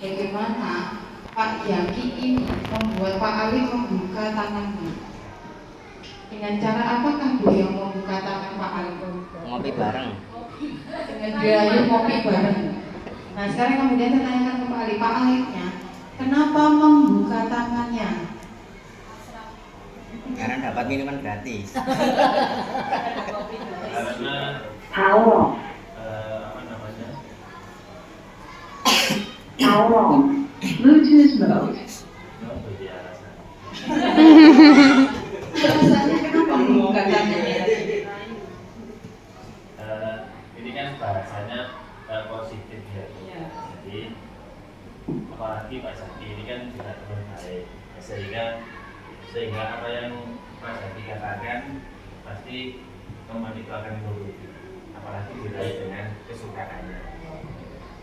Bagaimana Pak Yaki ini membuat Pak Ali membuka tangannya? Dengan cara apakah beliau membuka tangan Pak Ali? Ngopi bareng. Dengan dirayu ngopi bareng. Nah sekarang kemudian saya tanyakan ke Pak Ali, Pak Alinya kenapa membuka tangannya? Karena dapat minuman gratis. Karena Power apa namanya? on. Bluetooth mode. Bagi alasan. Alasannya kenapa membuka tangannya? Ini kan bahasanya positif ya. Jadi apalagi Pak Zaki ini kan juga teman baik, sehingga apa yang Pak Zaki katakan pasti teman itu akan menuruti, apalagi diraih dengan kesukaannya.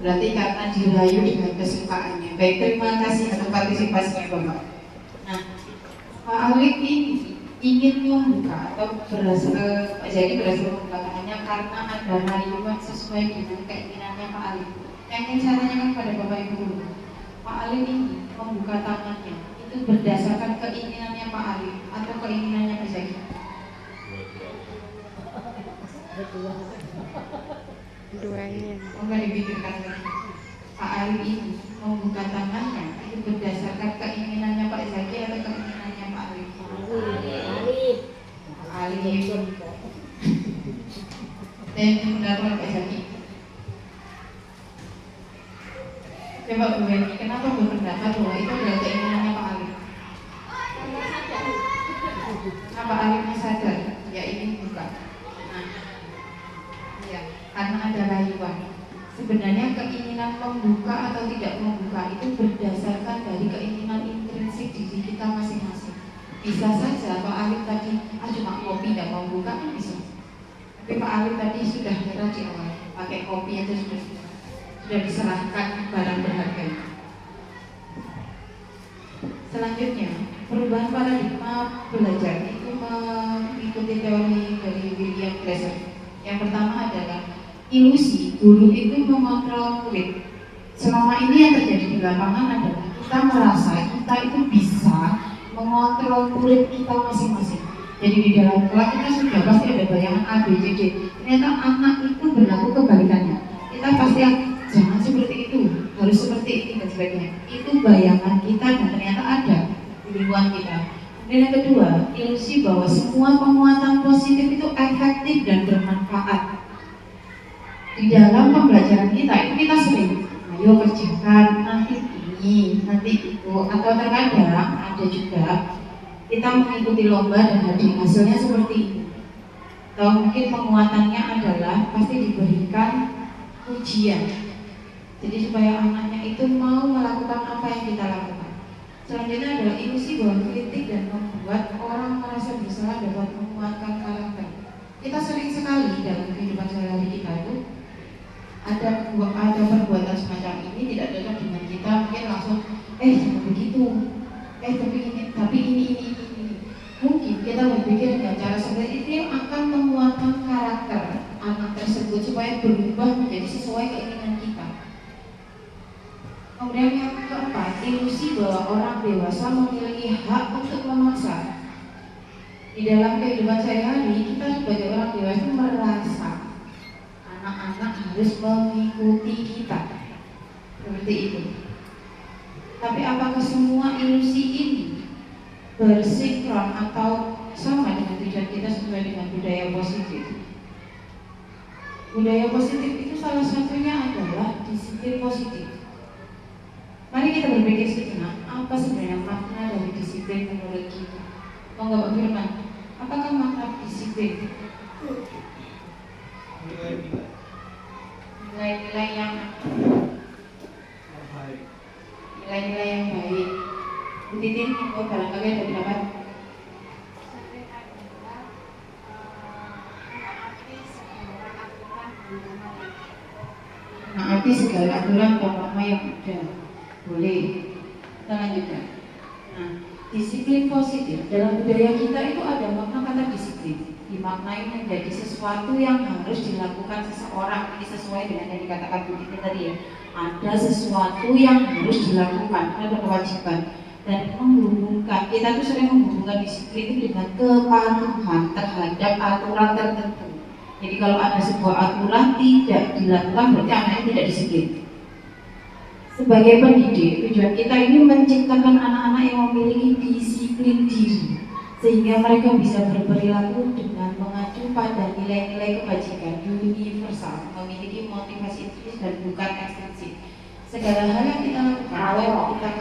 Berarti karena dirayu dengan kesukaannya. Baik, terima kasih atas partisipasinya Bapak. Nah, Pak Ali ini ingin membuka atau jadi berhasil membuka tangannya karena ada rayuan sesuai dengan keinginannya Pak Ali. Yang ingin saya tanyakan pada Bapak Ibu dulu, Pak Ali ini membuka tangannya itu berdasarkan keinginannya Pak Ali atau keinginannya Pak Zaki? Duanya. Enggak dipikirkan lagi. Pak Ali ini membuka tangannya itu berdasarkan keinginannya Pak Zaki atau keinginannya Pak Ali? Pak Ali. Dan pendapat Pak Zaki. Coba Bu Wendy, kenapa berpendapat bahwa itu adalah keinginannya Pak Ali? Nah, Pak Ali sadar, ya ini bukan. Nah, ya, karena ada rayuan. Sebenarnya keinginan membuka atau tidak membuka itu berdasarkan dari keinginan intrinsik diri kita masing-masing. Bisa saja Pak Ali tadi, cuma kopi tidak mau buka kan bisa. Tapi Pak Ali tadi sudah nyerah di awal, pakai kopi aja sudah diserahkan barang berharga. Selanjutnya, perubahan paradigma belajar itu mengikuti teori dari William Glasser. Yang pertama adalah ilusi guru itu mengontrol murid. Selama ini yang terjadi di lapangan adalah kita merasa kita itu bisa mengontrol murid kita masing-masing. Jadi di dalam kelas kita sudah pasti ada bayangan A, B, C, D. Ternyata anak itu berlaku kebalikannya. Kita pasti jangan seperti itu, harus seperti ini dan sebagainya. Itu bayangan kita dan ternyata ada di lingkungan kita. Dan yang kedua, ilusi bahwa semua penguatan positif itu efektif dan bermanfaat. Di dalam pembelajaran kita itu kita sering, ayo kerjakan nanti ini, nanti itu, atau terkadang ada juga kita mengikuti lomba dan hasilnya seperti ini. Atau mungkin penguatannya adalah pasti diberikan ujian. Jadi supaya anaknya itu mau melakukan apa yang kita lakukan. Selanjutnya adalah ilusi bahwa kritik dan membuat orang merasa bersalah dapat menguatkan karakter. Kita sering sekali dalam kehidupan sehari-hari kita itu ada perbuatan semacam ini tidak cocok dengan kita, mungkin langsung jangan begitu, tapi ini. Mungkin kita berpikir dengan cara seperti itu akan menguatkan karakter anak tersebut supaya berubah menjadi sesuai keinginan kita. Kemudian yang keempat, ilusi bahwa orang dewasa memiliki hak untuk memaksa. Di dalam kehidupan sehari-hari kita sebagai orang dewasa merasa anak-anak harus mengikuti kita, seperti itu. Tapi apakah semua ilusi ini bersinkron atau sama dengan tujuan kita sesuai dengan budaya positif? Budaya positif itu salah satunya adalah disiplin positif. Mari kita berpikir sejenak, apa sebenarnya makna dari disiplin menurut kita? Monggo Pak Firman, apakah makna disiplin? Nilai-nilai yang baik. Bu Titin, barangkali ada pendapat? Menaati segala aturan dan norma yang ada. Boleh. Kita lanjutkan. Nah, disiplin positif dalam budaya kita itu ada makna kata disiplin. Dimaknai menjadi sesuatu yang harus dilakukan seseorang. Ini sesuai dengan yang dikatakan Bu Titin tadi ya. ada sesuatu yang harus dilakukan, ada kewajiban, dan menghubungkan, kita tuh sering menghubungkan disiplin itu dengan kepatuhan terhadap aturan tertentu. Jadi kalau ada sebuah aturan tidak dilakukan berarti anaknya tidak disiplin. Sebagai pendidik, tujuan kita ini menciptakan anak-anak yang memiliki disiplin diri, sehingga mereka bisa berperilaku dengan mengacu pada nilai-nilai kebajikan universal, memiliki motivasi intrinsik dan bukan ekstrinsik. Segala hal yang kita lakukan,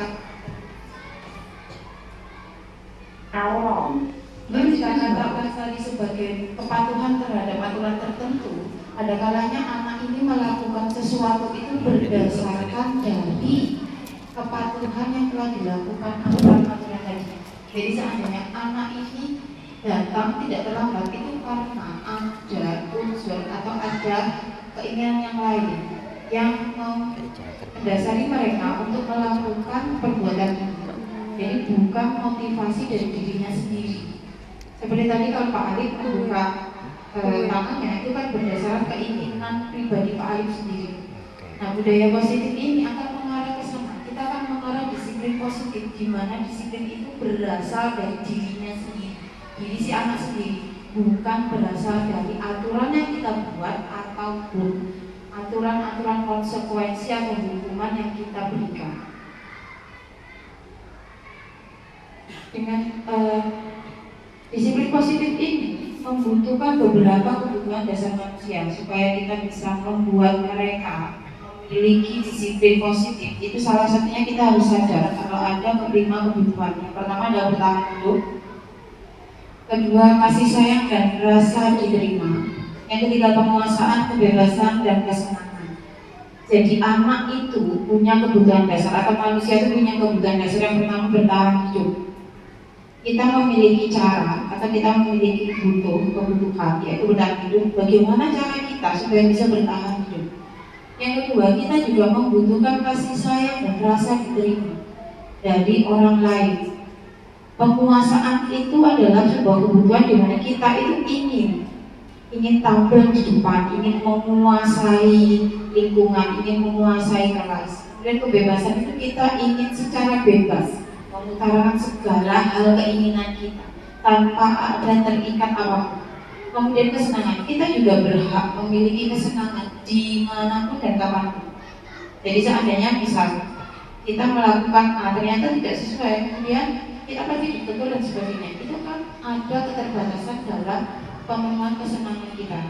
yang kita katakan tadi sebagai kepatuhan terhadap aturan tertentu, ada kalanya anak ini melakukan sesuatu itu berdasarkan dari kepatuhan yang telah dilakukan aturan-aturan tadi. Jadi seandainya anak ini datang tidak terlambat itu karena ada unsur atau ada keinginan yang lain yang mendasari mereka untuk melakukan perbuatan ini. Jadi bukan motivasi dari dirinya sendiri. Seperti tadi kalau Pak Alif membuka tangannya itu kan berdasarkan keinginan pribadi Pak Alif sendiri. Nah, budaya positif ini akan mengarah ke sana. Kita akan mengarah disiplin positif, di mana disiplin itu berasal dari dirinya sendiri, diri si anak sendiri, bukan berasal dari aturan yang kita buat ataupun aturan-aturan konsekuensi atau hukuman yang kita berikan. Dengan disiplin positif ini membutuhkan beberapa kebutuhan dasar manusia supaya kita bisa membuat mereka memiliki disiplin positif. Itu salah satunya kita harus sadar kalau ada kelima kebutuhan. Yang pertama adalah bertahan hidup, kedua kasih sayang dan rasa diterima, yang ketiga penguasaan, kebebasan dan kesenangan. Jadi anak itu punya kebutuhan dasar atau manusia itu punya kebutuhan dasar. Yang pertama bertahan hidup. Kita memiliki cara atau kita memiliki kebutuhan yaitu bertahan hidup. Bagaimana cara kita supaya bisa bertahan hidup? Yang kedua, kita juga membutuhkan kasih sayang dan rasa diterima dari orang lain. Penguasaan itu adalah sebuah kebutuhan di mana kita itu ingin tampil di depan, ingin menguasai lingkungan, ingin menguasai kelas. Dan kebebasan itu kita ingin secara bebas mengutarakan segala hal keinginan kita tanpa ada terikat apapun. Kemudian kesenangan, kita juga berhak memiliki kesenangan dimanapun dan kapanpun. Jadi seandainya misal kita melakukan ternyata tidak sesuai, kemudian kita pasti ditegur dan sebagainya, itu kan ada keterbatasan dalam pemenuhan kesenangan kita.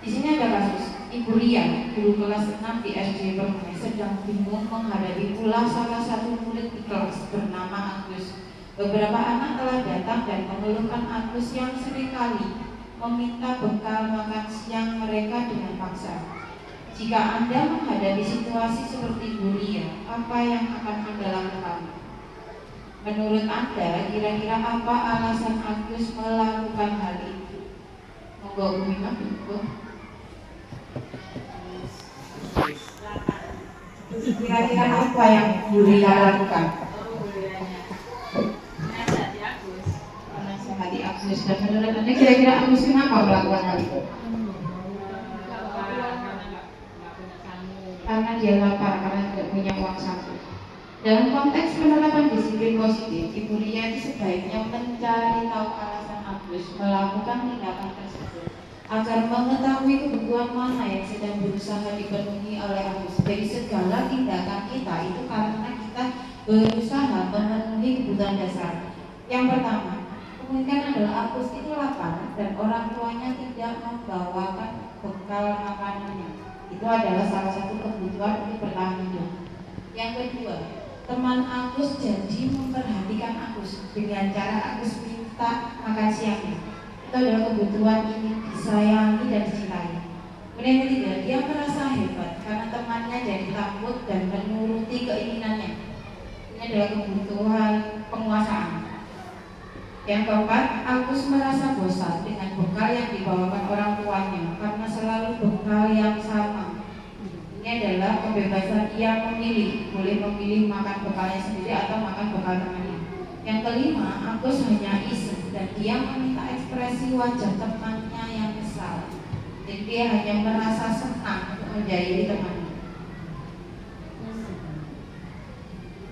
Di sini ada kasus Ibu Ria, guru kelas 6 di SD Permai, sedang bingung menghadapi pula salah satu murid di kelas bernama Agus. Beberapa anak telah datang dan mengeluhkan Agus yang seringkali meminta bekal makan siang mereka dengan paksa. Jika Anda menghadapi situasi seperti Ibu Ria, apa yang akan Anda lakukan? Menurut Anda, kira-kira apa alasan Agus melakukan hal itu? Monggo Bu Mima, Bu. Kira-kira apa yang Bu Ria lakukan? Menasihati Agus. Dan menurut Anda kira-kira Agus kenapa melakukan hal itu? Karena dia lapar, karena tidak punya uang saku. Dalam konteks penerapan disiplin positif, Ibu Ria itu sebaiknya mencari tahu alasan Agus melakukan tindakan tersebut agar mengetahui kebutuhan mana yang sedang berusaha dipenuhi oleh Agus. Jadi segala tindakan kita itu karena kita berusaha memenuhi kebutuhan dasar. Yang pertama, kemungkinan adalah Agus itu lapar dan orang tuanya tidak membawakan bekal makanannya. Itu adalah salah satu kebutuhan untuk bertahan hidup. Yang kedua, teman Agus janji memperhatikan Agus dengan cara Agus minta makan siangnya. Itu adalah kebutuhan ingin disayangi dan dicintai. Kemudian yang ketiga, dia merasa hebat karena temannya jadi takut dan menuruti keinginannya. Ini adalah kebutuhan penguasaan. Yang keempat, Agus merasa bosan dengan bekal yang dibawakan orang tuanya karena selalu bekal yang sama. Ini adalah kebebasan ia memilih, boleh memilih makan bekalnya sendiri atau makan bekal temannya. Yang kelima, Agus hanya iseng dan dia meminta ekspresi wajah temannya yang kesal. Jadi dia hanya merasa senang menjahili temannya.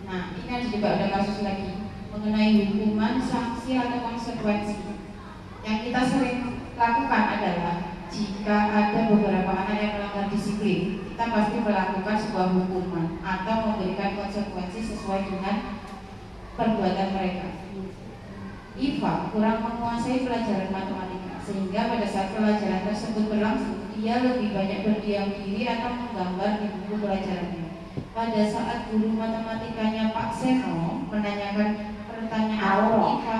Nah, ini kan juga ada kasus lagi mengenai hukuman, sanksi atau konsekuensi. Yang kita sering lakukan adalah jika ada beberapa anak yang melanggar disiplin, kita pasti melakukan sebuah hukuman atau memberikan konsekuensi sesuai dengan perbuatan mereka. Iva kurang menguasai pelajaran matematika, sehingga pada saat pelajaran tersebut berlangsung, dia lebih banyak berdiam diri atau menggambar di buku pelajarannya. Pada saat guru matematikanya Pak Seno menanyakan pertanyaan Iva,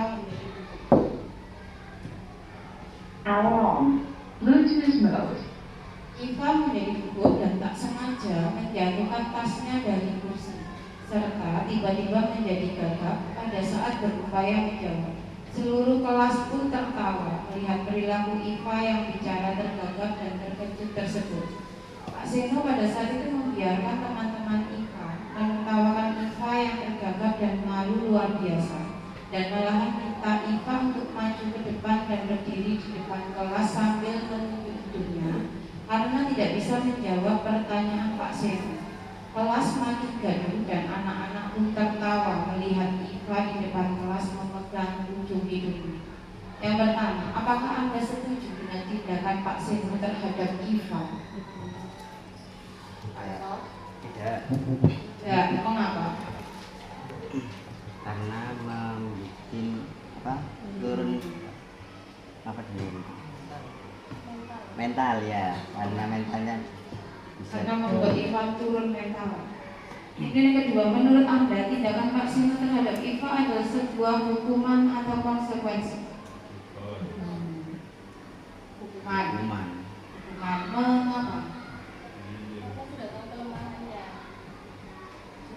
Alarm. Bluetooth mode. Iva menjadi gugup dan tak sengaja menjatuhkan tasnya dari kursi, serta tiba-tiba menjadi gagap pada saat berupaya menjawab. Seluruh kelas pun tertawa melihat perilaku Iva yang bicara tergagap dan terkejut tersebut. Pak Seno pada saat itu membiarkan teman-teman Iva menertawakan Iva yang tergagap dan malu luar biasa, dan malahan minta Iva untuk maju ke depan dan berdiri di depan kelas sambil menunjuk hidungnya karena tidak bisa menjawab pertanyaan Pak Seno. Kelas makin gaduh dan anak-anak pun tertawa melihat Iva di depan kelas memegang ujung hidungnya. Yang pertama, apakah Anda setuju dengan tindakan Pak Seno terhadap Iva? Tidak, Ya, mengapa? karena membuat turun dulu mental ya, karena mentalnya bisa Karena membuat Iva turun mental. Kemudian yang kedua, menurut Anda tindakan Pak Seno terhadap Iva adalah sebuah hukuman atau konsekuensi? Hukuman. kuman. Mengapa?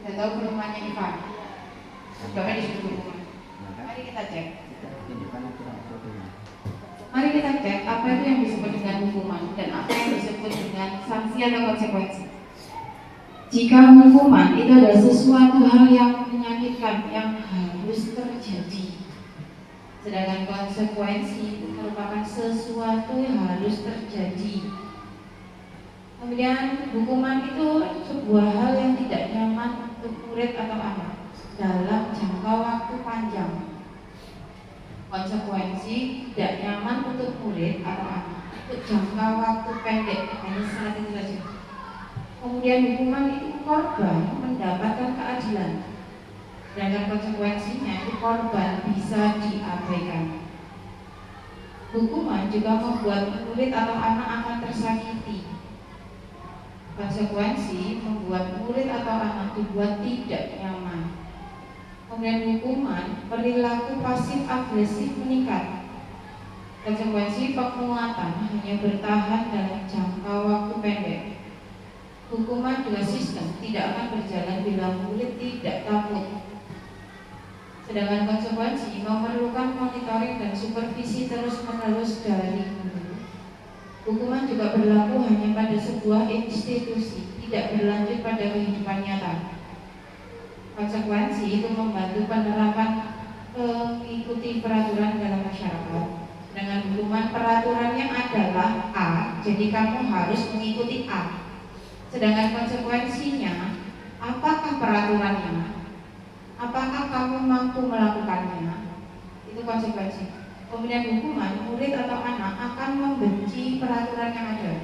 Sudah tahu kelemahannya Iva. Sudah disuruh hukuman. Maka Mari kita cek. kita tunjukkan aturan-aturannya. Mari kita cek apa itu yang disebut dengan hukuman dan apa yang disebut dengan sanksi atau konsekuensi. Jika hukuman itu adalah sesuatu hal yang menyakitkan yang harus terjadi, sedangkan konsekuensi itu merupakan sesuatu yang harus terjadi. Kemudian hukuman itu sebuah hal yang tidak nyaman untuk murid atau anak dalam jangka waktu panjang. Konsekuensi tidak nyaman untuk murid atau anak untuk jangka waktu pendek, hanya saat itu saja. Kemudian hukuman itu korban mendapatkan keadilan, dan konsekuensinya itu korban bisa diabaikan. Hukuman juga membuat murid atau anak akan tersakiti. Konsekuensi membuat murid atau anak dibuat tidak nyaman. Kemudian hukuman, perilaku pasif agresif meningkat. Konsekuensi penguatan hanya bertahan dalam jangka waktu pendek. Hukuman juga sistem tidak akan berjalan bila murid tidak takut. Sedangkan konsekuensi memerlukan monitoring dan supervisi terus-menerus dari guru. Hukuman juga berlaku hanya pada sebuah institusi, tidak berlanjut pada kehidupan nyata. Konsekuensi itu membantu penerapan mengikuti peraturan dalam masyarakat. Dengan hukuman peraturannya adalah A, jadi kamu harus mengikuti A. Sedangkan konsekuensinya, apakah peraturannya? Apakah kamu mampu melakukannya? Itu konsekuensi. Kemudian hukuman, murid atau anak akan membenci peraturan yang ada.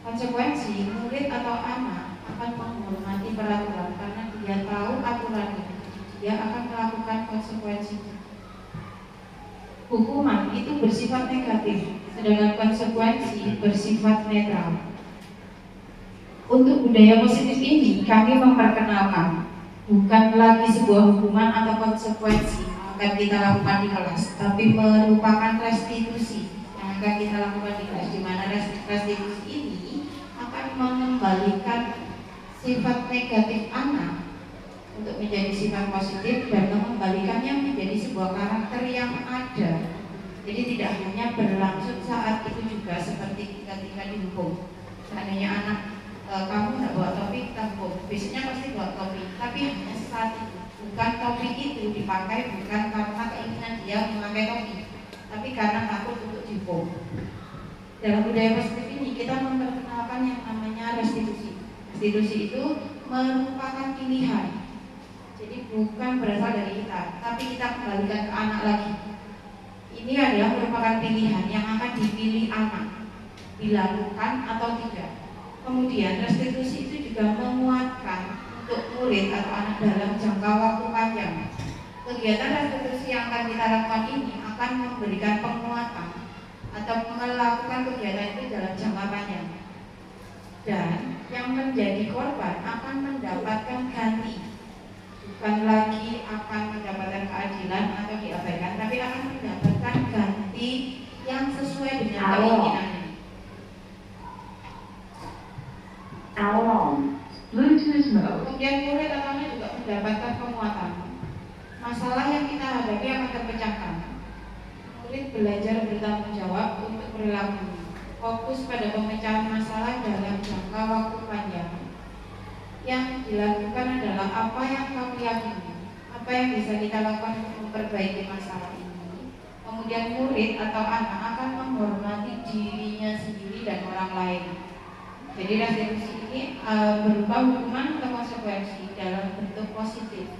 Konsekuensi, murid atau anak akan menghormati peraturan karena dia tahu aturannya. Dia akan melakukan konsekuensinya. Hukuman itu bersifat negatif, sedangkan konsekuensi bersifat netral. Untuk budaya positif ini, kami memperkenalkan bukan lagi sebuah hukuman atau konsekuensi yang akan kita lakukan di kelas, tapi merupakan restitusi yang akan kita lakukan di kelas, di mana restitusi ini akan mengembalikan sifat negatif anak untuk menjadi sifat positif dan mengembalikannya menjadi sebuah karakter yang ada. Jadi tidak hanya berlangsung saat itu juga seperti ketika dihukum. Seandainya anak kamu tidak bawa topi, kita hukum. Biasanya pasti bawa topi, tapi hanya saat itu. Bukan topi itu dipakai bukan karena keinginan dia memakai topi, tapi karena takut untuk dihukum. Dalam budaya positif ini kita memperkenalkan yang namanya restitusi. Restitusi itu merupakan pilihan. Jadi bukan berasal dari kita, tapi kita kembalikan ke anak lagi. Ini adalah merupakan pilihan yang akan dipilih anak, dilakukan atau tidak. Kemudian restitusi itu juga menguatkan untuk murid atau anak dalam jangka waktu panjang. Kegiatan restitusi yang akan kita lakukan ini akan memberikan penguatan atau melakukan kegiatan itu dalam jangka panjang. Dan yang menjadi korban akan mendapatkan ganti. Bukan lagi akan mendapatkan keadilan atau diabaikan, tapi akan mendapatkan ganti yang sesuai dengan keinginannya. Alarm. Bluetooth mode. Kemudian murid atau anak juga mendapatkan penguatan. Masalah yang kita hadapi akan terpecahkan. Murid belajar bertanggung jawab untuk perilakunya. Fokus pada pemecahan masalah dalam jangka waktu panjang. Yang dilakukan adalah apa yang kamu yakini, apa yang bisa kita lakukan untuk memperbaiki masalah ini. Kemudian murid atau anak akan menghormati dirinya sendiri dan orang lain. Jadi restitusi ini berupa hukuman atau konsekuensi dalam bentuk positif.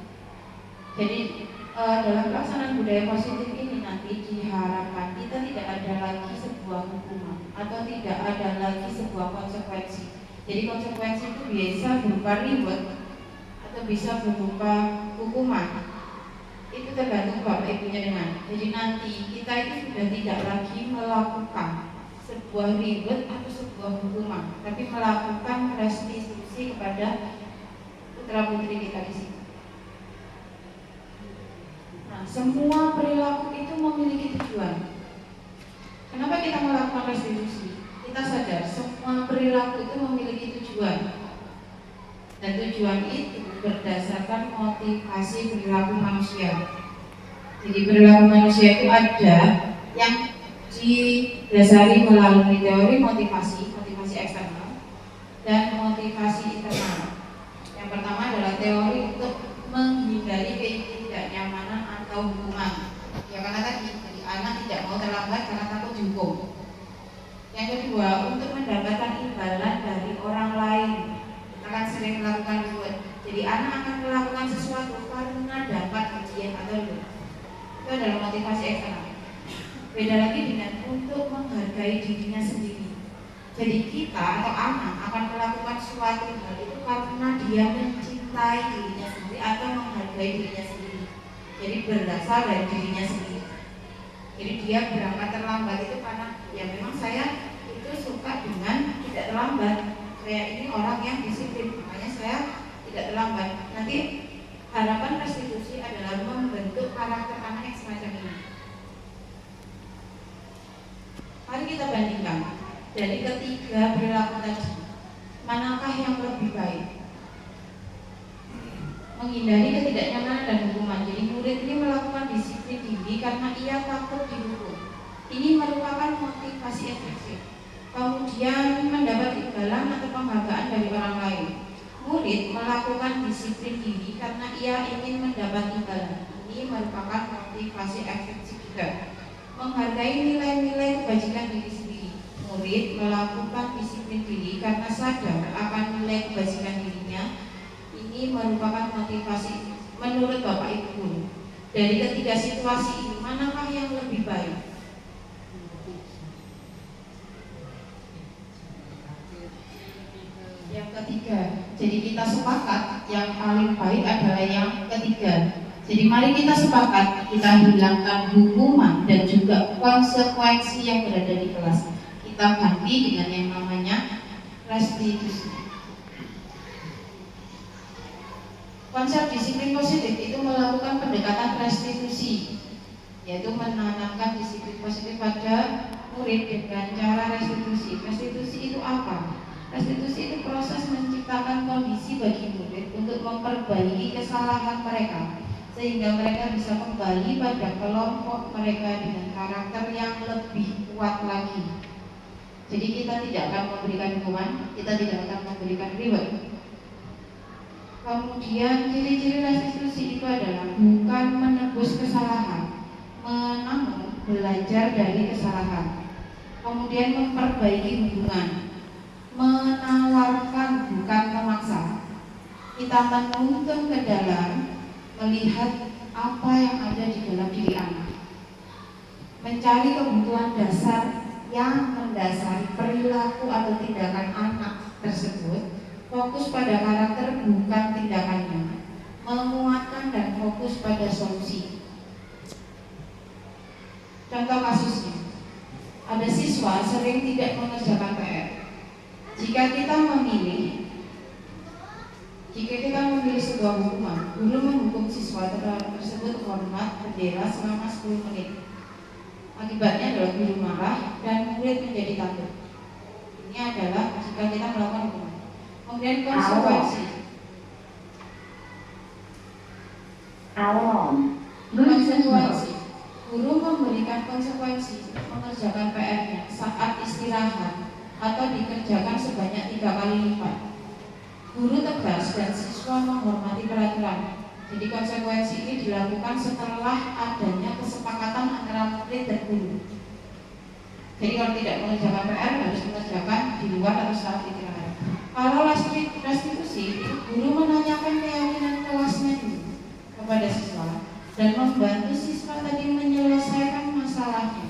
Jadi dalam pelaksanaan budaya positif ini nanti diharapkan kita tidak ada lagi sebuah hukuman atau tidak ada lagi sebuah konsekuensi. Jadi konsekuensi itu bisa berupa reward atau bisa berupa hukuman. Itu tergantung bapak ibunya dengan. Jadi nanti kita itu sudah tidak lagi melakukan sebuah reward atau sebuah hukuman, tapi melakukan restitusi kepada putra putri kita di sini. Nah, semua perilaku itu memiliki tujuan. Kenapa kita melakukan restitusi? Kita sadar semua perilaku itu memiliki tujuan, dan tujuan itu berdasarkan motivasi perilaku manusia. Jadi perilaku manusia itu ada yang didasari melalui teori motivasi eksternal dan motivasi internal. Yang pertama adalah teori untuk menghindari ketidaknyamanan atau hukuman. Ya karena tadi anak tidak mau terlambat karena takut dihukum. Yang kedua, untuk mendapatkan imbalan dari orang lain. Kita kan sering melakukan reward. Jadi anak akan melakukan sesuatu karena dapat ujian atau reward. Itu adalah motivasi eksternal. Beda lagi dengan untuk menghargai dirinya sendiri. Jadi kita atau anak akan melakukan suatu hal itu karena dia mencintai dirinya sendiri atau menghargai dirinya sendiri. Jadi berasal dari dirinya sendiri. Jadi dia berangkat terlambat itu karena ya memang saya itu suka dengan tidak terlambat. Saya ini orang yang disiplin, makanya saya tidak terlambat. Nanti harapan restitusi adalah membentuk karakter anak yang semacam ini. Mari kita bandingkan dari ketiga perilaku tadi, manakah yang lebih baik? Menghindari ketidaknyamanan dan hukuman. Jadi murid ini melakukan disiplin tinggi karena ia takut dihukum. Ini merupakan motivasi efektif. Kemudian mendapat imbalan atau penghargaan dari orang lain. Murid melakukan disiplin tinggi karena ia ingin mendapat imbalan. Ini merupakan motivasi efektif juga. Menghargai nilai-nilai kebajikan diri sendiri. Murid melakukan disiplin diri karena sadar akan nilai kebajikan dirinya. Ini merupakan motivasi menurut Bapak Ibu. Dari ketiga situasi ini, manakah yang lebih baik? Yang ketiga. Jadi kita sepakat yang paling baik adalah yang ketiga. Jadi mari kita sepakat, kita hilangkan hukuman dan juga konsekuensi yang berada di kelas. Kita ganti dengan yang namanya restitusi. Konsep disiplin positif itu melakukan pendekatan restitusi, yaitu menanamkan disiplin positif pada murid dengan cara restitusi. Restitusi itu apa? Restitusi itu proses menciptakan kondisi bagi murid untuk memperbaiki kesalahan mereka, sehingga mereka bisa kembali pada kelompok mereka dengan karakter yang lebih kuat lagi. Jadi kita tidak akan memberikan hukuman, kita tidak akan memberikan reward. Kemudian ciri-ciri restitusi itu adalah bukan menebus kesalahan, namun belajar dari kesalahan. kemudian memperbaiki hubungan, menawarkan bukan memaksa. Kita menuntun ke dalam, melihat apa yang ada di dalam diri anak, mencari kebutuhan dasar yang mendasari perilaku atau tindakan anak tersebut, fokus pada karakter bukan tindakannya, menguatkan dan fokus pada solusi. Contoh kasusnya, ada siswa sering tidak mengerjakan PR. Jika kita memilih sebuah hukuman, guru menghukum siswa tersebut hormat bendera selama 10 menit. Akibatnya adalah guru marah dan murid menjadi takut. Ini adalah jika kita melakukan hukuman. Kemudian konsekuensi. Konsekuensi. Guru memberikan konsekuensi mengerjakan PR-nya saat istirahat atau dikerjakan sebanyak 3 kali lipat. Guru tegas dan siswa menghormati peraturan. Jadi konsekuensi ini dilakukan setelah adanya kesepakatan antara murid dan guru. Jadi kalau tidak mengerjakan PR harus mengerjakan di luar atau saat istirahat. Kalau restitusi, guru menanyakan keyakinan kelasnya dulu kepada siswa dan membantu siswa tadi menyelesaikan masalahnya.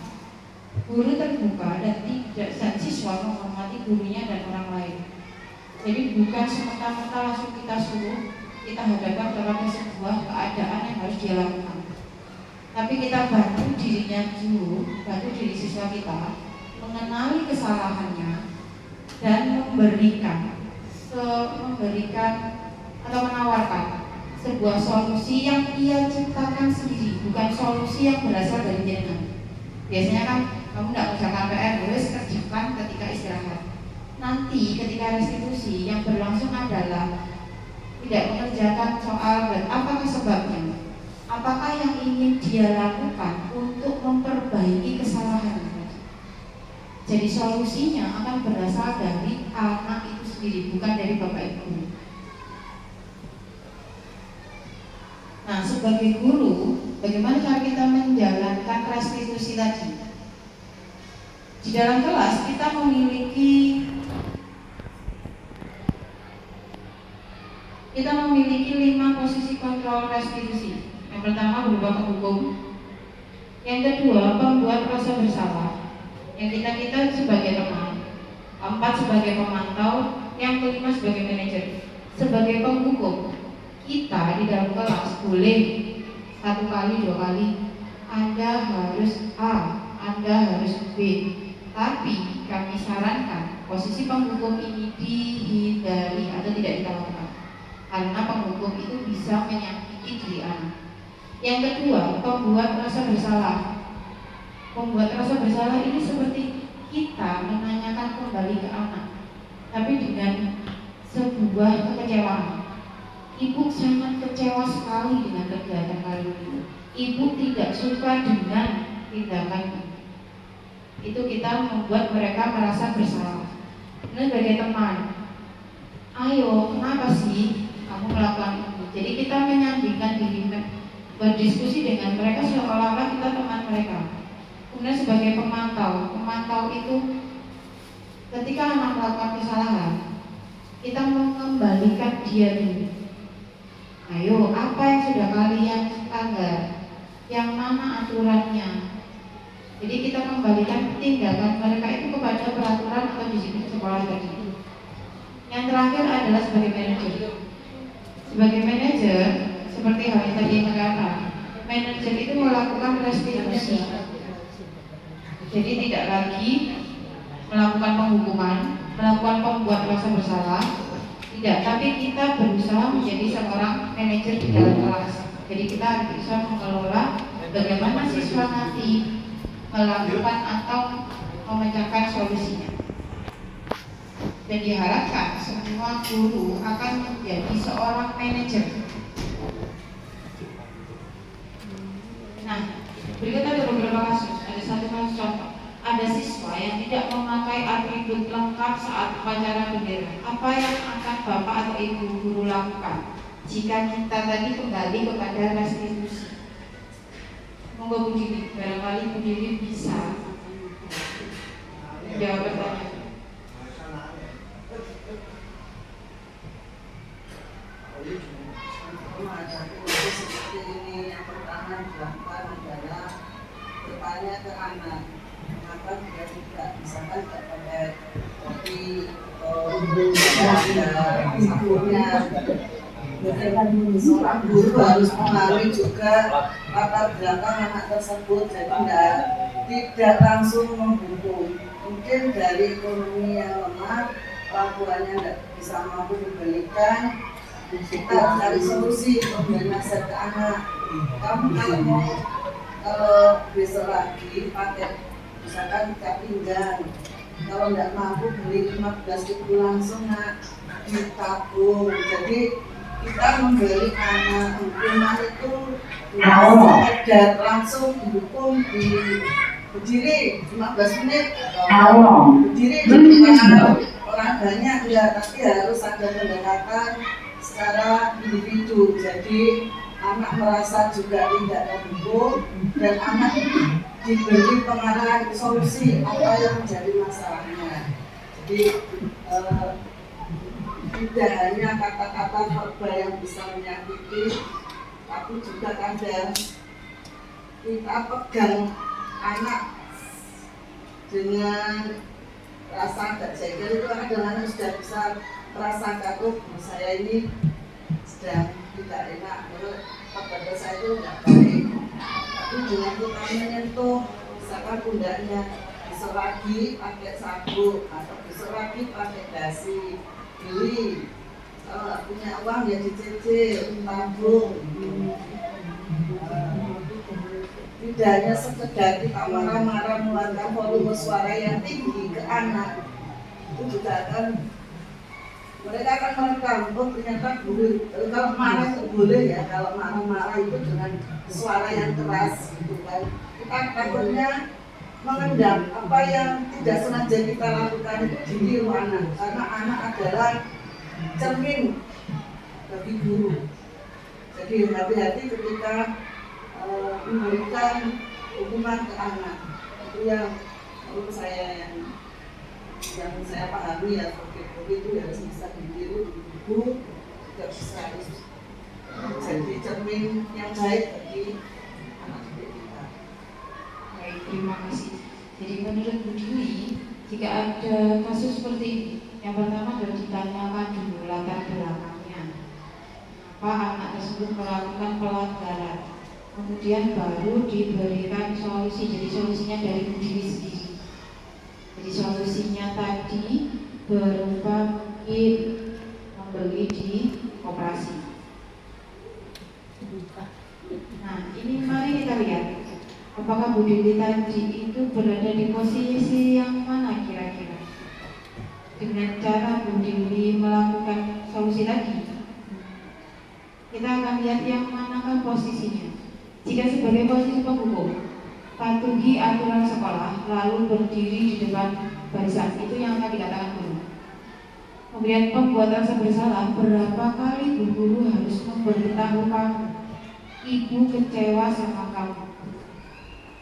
Guru terbuka dan siswa menghormati gurunya dan orang lain. Jadi bukan semata-mata langsung kita suruh, kita hadapkan kepada sebuah keadaan yang harus dia lakukan. Tapi kita bantu dirinya dulu, bantu diri siswa kita mengenali kesalahannya dan memberikan atau menawarkan sebuah solusi yang ia ciptakan sendiri, bukan solusi yang berasal dari jenengan. Biasanya kan kamu tidak mengerjakan PR, boleh kerjakan ketika istirahat. Nanti ketika restitusi yang berlangsung adalah tidak mengerjakan soal dan apakah sebabnya, apakah yang ingin dia lakukan untuk memperbaiki kesalahannya. Jadi solusinya akan berasal dari anak itu sendiri, bukan dari bapak ibu. Nah, sebagai guru, bagaimana cara kita menjalankan restitusi tadi? Di dalam kelas kita memiliki 5 posisi kontrol restitusi. Yang pertama berupa penghukum, yang kedua pembuat rasa bersalah, yang kita sebagai teman, keempat sebagai pemantau, yang kelima sebagai manajer. Sebagai penghukum, kita di dalam kelas boleh 1 kali 2 kali Anda harus A, Anda harus B. Tapi kami sarankan posisi penghukum ini dihindari atau tidak kita lakukan, karena penghukum itu bisa menyakiti diri anak. Yang kedua, pembuat rasa bersalah. Pembuat rasa bersalah ini seperti kita menanyakan kembali ke anak, tapi dengan sebuah kekecewaan. Ibu sangat kecewa sekali dengan kegiatan kali ini. Ibu tidak suka dengan tindakan ini. Itu kita membuat mereka merasa bersalah. Ini sebagai teman, ayo kenapa sih kamu melakukan itu? Jadi kita menyandingkan diri, berdiskusi dengan mereka seolah-olah kita teman mereka. Kemudian sebagai pemantau itu ketika anak melakukan kesalahan, kita mengembalikan dia dulu. Ayo, apa yang sudah kalian langgar? Yang mana aturannya? Jadi kita kembalikan tindakan mereka itu kepada peraturan atau disiplin sekolah tadi. Yang terakhir adalah sebagai manajer. Sebagai manajer, seperti hal yang tadi yang kata, manajer itu melakukan restitusi. Jadi tidak lagi melakukan penghukuman, melakukan pembuat rasa bersalah, tidak. Tapi kita berusaha menjadi seorang manajer di dalam kelas. Jadi kita bisa mengelola bagaimana siswa nanti melakukan atau memecahkan solusinya. Dan diharapkan semua guru akan menjadi seorang manajer. Nah, berikut ada beberapa kasus. Ada satu kasus contoh. Ada siswa yang tidak memakai atribut lengkap saat upacara bendera. Apa yang akan bapak atau ibu guru lakukan jika kita tadi kembali kepada restitusi? Monggo Bu Dini, barangkali Bu Dini bisa Jawab pertanyaan. Seperti ini, yang pertama dilakukan adalah bertanya ke anak mengapa dia tidak misalkan tidak pakai topi atau sabunnya. Seorang guru harus memahami juga latar belakang anak tersebut, jadi tidak langsung menghukum. Mungkin dari ekonomi yang lemah, orang tuanya tidak bisa mampu dibelikan, kita cari solusi untuk nasihat ke anak. Kamu kalau besok lagi pakai misalkan ikat pinggang, kalau tidak mampu beli 15.000 langsung nak ditabung. Jadi kita membeli anak hukuman itu tidak sekedar langsung dihukum di berdiri 15 menit atau berdiri di depan orang banyak, ya, tapi harus ada pendekatan secara individu. Jadi anak merasa juga tidak terhubung dan anak diberi pengarahan solusi apa yang menjadi masalahnya. Jadi tidak hanya kata-kata verbal yang bisa menyakiti, tapi juga kadang kita pegang anak dengan rasa agak jengkel. Itu kadang-kadang sudah bisa merasakan, oh saya ini sedang tidak enak, pada saya itu tidak baik. Tapi dengan kita menyentuh, misalkan pundaknya, besok lagi pakai sabuk atau besok lagi pakai dasi, beli. Kalau nggak punya uang ya dicicil, tabung. Tidak hanya sekedar kita marah-marah mengeluarkan volume suara yang tinggi ke anak, itu juga mereka akan merekam. Oh ternyata boleh, kalau marah itu boleh ya, kalau marah-marah itu dengan suara yang keras gitu kan. Kita takutnya mengendam apa yang tidak sengaja kita lakukan itu di diri anak, karena anak adalah cermin bagi guru. Jadi hati-hati ketika memberikan hukuman ke anak. Itu yang menurut saya yang saya pahami ya, seperti itu harus bisa ditiru, dibuku, juga bisa jadi cermin yang baik bagi anak didik kita. Baik, terima kasih. Jadi menurut Bu Dwi, jika ada kasus seperti ini, yang pertama adalah ditanyakan dulu latar belakangnya, apa anak tersebut melakukan pelanggaran, kemudian baru diberikan solusi. Jadi solusinya dari Bu Dwi sendiri. Jadi solusinya tadi berupa mungkin membeli di koperasi. Nah, ini mari kita lihat apakah Bu Dwi tadi itu berada di posisi yang mana kira-kira dengan cara Bu Dwi melakukan solusi tadi. Kita akan lihat yang manakah posisinya. Jika sebagai posisi penghukum, patuhi aturan sekolah lalu berdiri di depan barisan, itu yang akan dikatakan guru. Kemudian pembuatan bersalah, berapa kali bu guru harus memberitahu kamu, ibu kecewa sama kamu.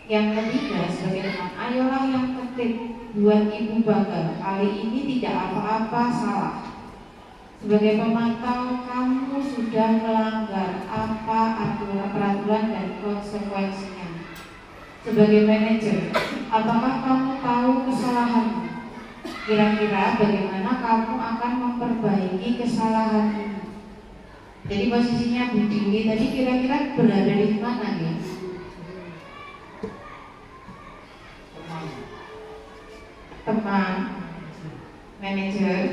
Yang ketiga, sebagai teman, ayolah yang penting buat ibu bangga, kali ini tidak apa-apa salah. Sebagai pemantau, kamu sudah melanggar apa aturan, peraturan dan konsekuensinya. Sebagai manajer, apakah kamu tahu kesalahanmu? Kira-kira bagaimana kamu akan memperbaiki kesalahan ini? Jadi posisinya Bu Dwi tadi kira-kira berada di mana ya? Teman, manajer.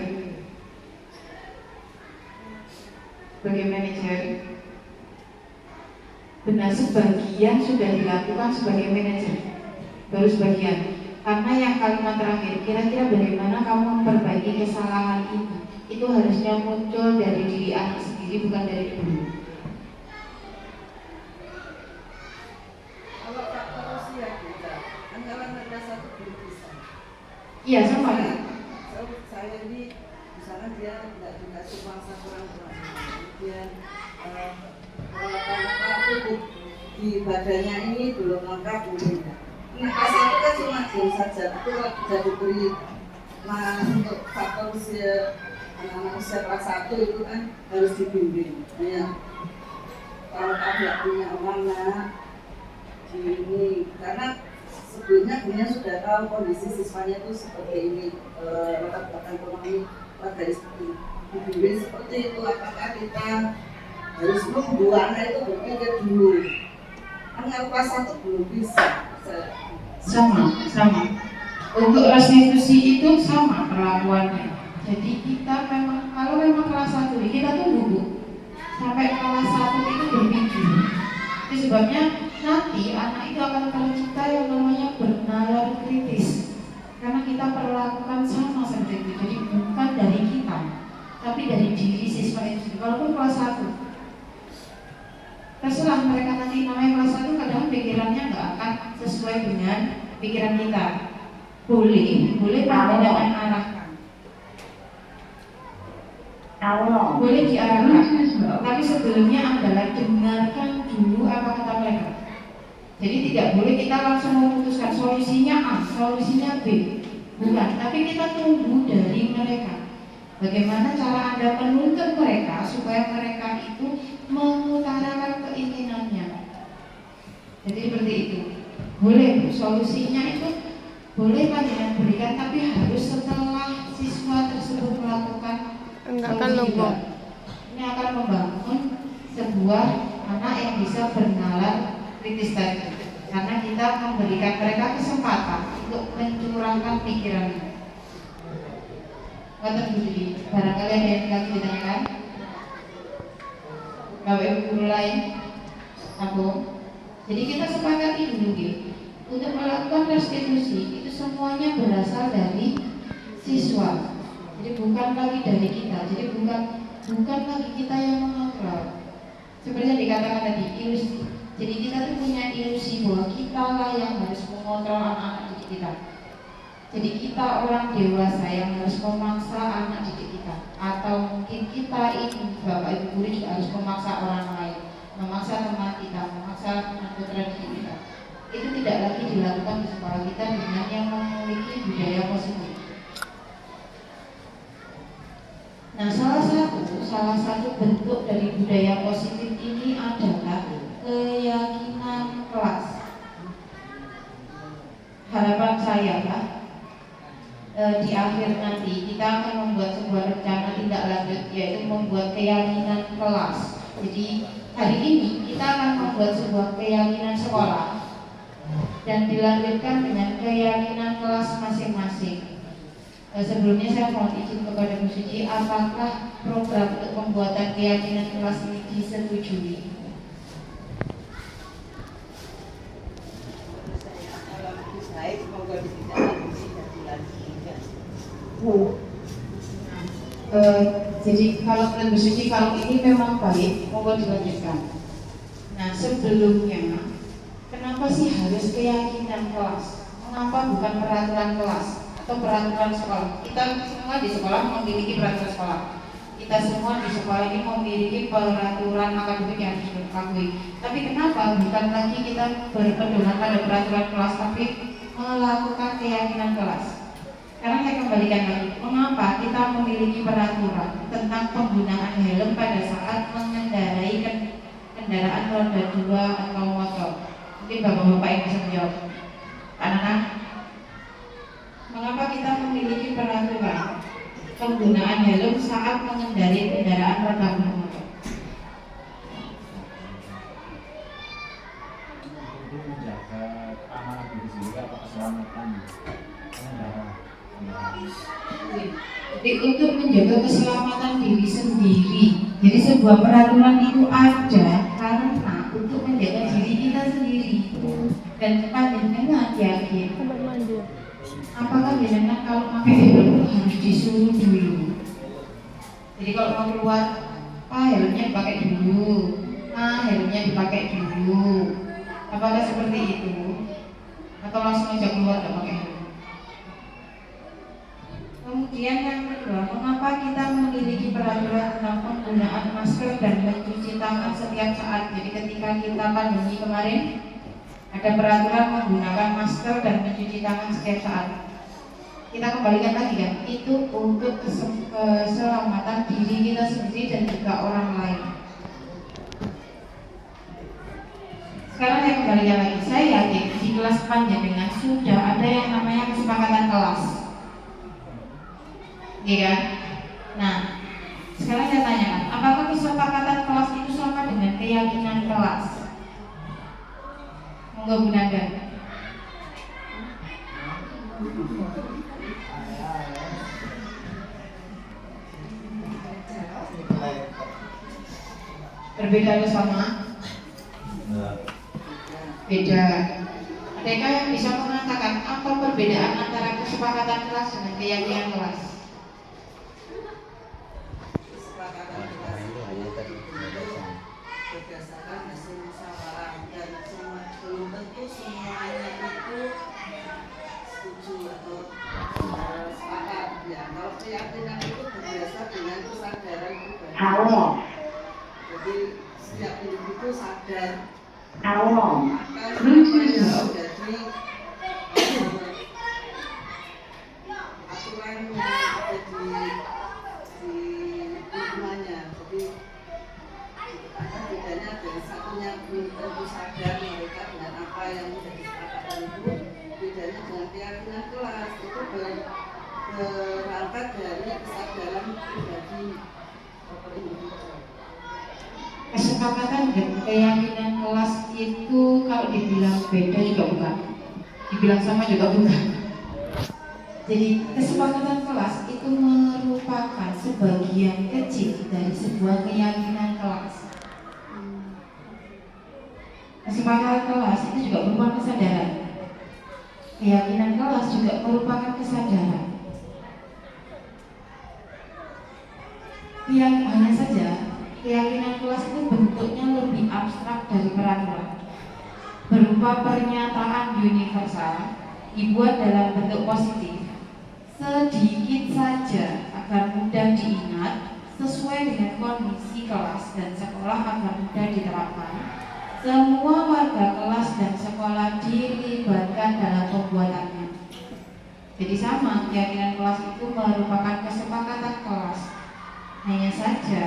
Sebagai manajer, benar sebagian sudah dilakukan sebagai manajer, baru sebagian. Karena yang kalimat terakhir, kira-kira bagaimana kamu memperbaiki kesalahan ini, itu harusnya muncul dari diri anak sendiri, bukan dari guru. Kalau faktor usia kita, antara mereka satu belum bisa. Iya sama. Saya ini, misalnya dia tidak dikasih mangsa kurang, kemudian apa tubuh di badannya ini belum lengkap mungkin. Ini kelas itu kan cuma jam saja, itu kalau sudah diberi untuk faktor usia anak-anak usia kelas 1 itu kan harus dibimbing. Ya. Kalau ada punya anak ini, karena sebelumnya punya sudah tahu kondisi siswanya itu seperti ini, latar belakang ekonomi dari dibimbing seperti itu. Apakah kita harus nunggu anak itu berpikir dulu? Anak kelas 1 belum bisa. Sama. Untuk restitusi itu sama perlakuannya. Jadi kita memang kalau memang kelas 1 kita tunggu sampai kelas 1 itu berpikir. Itu sebabnya nanti anak itu akan kalau kita yang namanya bernalar kritis. Karena kita perlakukan sama seperti itu. Jadi bukan dari kita, tapi dari diri siswa itu sendiri. Walaupun kelas 1, terserah mereka nanti namanya kelas 1 kadang pikirannya nggak akan sesuai dengan pikiran kita. Boleh tapi dengan arahkan. Boleh diarahkan, tapi sebelumnya adalah dengarkan dulu apa kata mereka. Jadi tidak boleh kita langsung memutuskan solusinya A, solusinya B. Bukan, tapi kita tunggu dari mereka. Bagaimana cara Anda menuntut mereka supaya mereka itu mengutarakan keinginannya. Jadi seperti itu. Boleh, solusinya itu boleh panjenengan berikan, tapi harus setelah siswa tersebut melakukan. Enggak kan logo. Ini akan membangun sebuah anak yang bisa bernalar kritis tadi. Karena kita memberikan mereka kesempatan untuk mencurahkan pikirannya. Kata Bu Judi, barangkali ada yang lagi ditanyakan? Bapak Ibu guru lain? Aku. Jadi kita sepakati dulu untuk melakukan restitusi itu semuanya berasal dari siswa. Jadi bukan lagi dari kita. Jadi bukan lagi kita yang mengontrol. Seperti yang dikatakan tadi, ilusi. Jadi kita tuh punya ilusi bahwa kita lah yang harus mengontrol anak-anak didik kita. Jadi kita orang dewasa yang harus memaksa anak didik kita. Atau mungkin kita ini Bapak Ibu guru juga harus memaksa orang lain, memaksa teman kita, memaksa putra didik kita. Itu tidak lagi dilakukan di sekolah kita dengan yang memiliki budaya positif. Nah, salah satu bentuk dari budaya positif ini adalah keyakinan kelas. Harapan saya di akhir nanti kita akan membuat sebuah rencana tindak lanjut, yaitu membuat keyakinan kelas. Jadi hari ini kita akan membuat sebuah keyakinan sekolah dan dilanjutkan dengan keyakinan kelas masing-masing. Sebelumnya saya mohon izin kepada Bu Suci, apakah program untuk pembuatan keyakinan kelas ini disetujui? Jadi kalau menurut Bu Suci, kalau ini memang baik, mohon dilanjutkan. Nah, sebelumnya kenapa sih harus keyakinan kelas? Mengapa bukan peraturan kelas atau peraturan sekolah? Kita semua di sekolah memiliki peraturan sekolah. Kita semua di sekolah ini memiliki peraturan akademik yang harus diketahui. Tapi kenapa bukan lagi kita berpedoman pada peraturan kelas, tapi melakukan keyakinan kelas? Karena saya kembalikan lagi, mengapa kita memiliki peraturan tentang penggunaan helm pada saat mengendarai kendaraan roda 2 atau motor? Mungkin bapak-bapak yang bisa menjawab. Anak-anak, mengapa kita memiliki peraturan penggunaan helm saat mengendarai kendaraan roda 2 motor? Untuk menjaga keamanan diri sendiri atau keselamatan pengendara. Jadi untuk menjaga keselamatan diri sendiri. Jadi sebuah peraturan itu ada karena untuk menjaga diri kita sendiri. Dan panjenengan yakin apakah jenengan kalau pakai helm itu harus disuruh dulu? Jadi kalau mau keluar, helmnya dipakai dulu, helmnya dipakai dulu. Apakah seperti itu? Atau langsung aja keluar tidak pakai helm? Kemudian yang kedua, mengapa kita memiliki peraturan tentang penggunaan masker dan mencuci tangan setiap saat? Jadi ketika kita pandemi kemarin, Ada peraturan menggunakan masker dan mencuci tangan setiap saat. Kita kembalikan lagi kan, itu untuk keselamatan diri kita sendiri dan juga orang lain. Sekarang saya kembalikan lagi, saya yakin di kelas panjenengan sudah ada yang namanya kesepakatan kelas, iya kan? Nah, sekarang saya tanyakan, apakah kesepakatan kelas itu sama dengan keyakinan kelas? Monggo Bu Nanda. Berbeda atau sama? Beda. Adakah yang bisa mengatakan apa perbedaan antara kesepakatan kelas dengan keyakinan kelas? Kesepakatan kelas berdasarkan hasil musyawarah dan belum tentu semuanya itu setuju atau sepakat ya. Kalau keyakinan itu berdasar dengan kesadaran pribadi. Jadi setiap individu sadar akan apa yang menjadi aturan yang ada di lingkungannya. Jadi ada bedanya dari satunya belum tentu sadar mereka dengan apa yang menjadi kesepakatan itu. Bedanya dengan keyakinan kelas itu berangkat dari kesadaran pribadi individu. Kesepakatan dan keyakinan kelas itu kalau dibilang beda juga bukan, dibilang sama juga bukan. Jadi kesepakatan kelas itu merupakan sebagian kecil dari sebuah keyakinan kelas. Kesepakatan kelas itu juga merupakan kesadaran. Keyakinan kelas juga merupakan kesadaran. Yang hanya saja keyakinan kelas itu bentuknya lebih abstrak dari peraturan, berupa pernyataan universal dibuat dalam bentuk positif, sedikit saja agar mudah diingat, sesuai dengan kondisi kelas dan sekolah agar mudah diterapkan. Semua warga kelas dan sekolah dilibatkan dalam pembuatannya. Jadi sama, keyakinan kelas itu merupakan kesepakatan kelas, hanya saja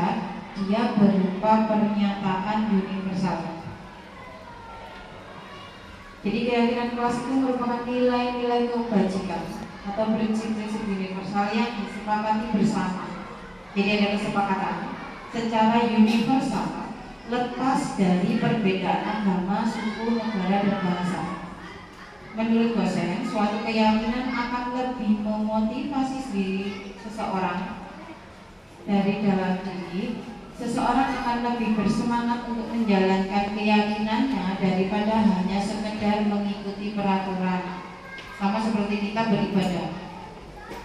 dia berupa pernyataan universal. Jadi keyakinan kelas itu merupakan nilai-nilai kebajikan atau prinsip-prinsip universal yang disepakati bersama. Jadi ada kesepakatan secara universal, lepas dari perbedaan agama, suku, negara, dan bangsa. Menurut dosen, suatu keyakinan akan lebih memotivasi diri seseorang dari dalam diri. Seseorang akan lebih bersemangat untuk menjalankan keyakinannya daripada hanya sekedar mengikuti peraturan. Sama seperti kita beribadah,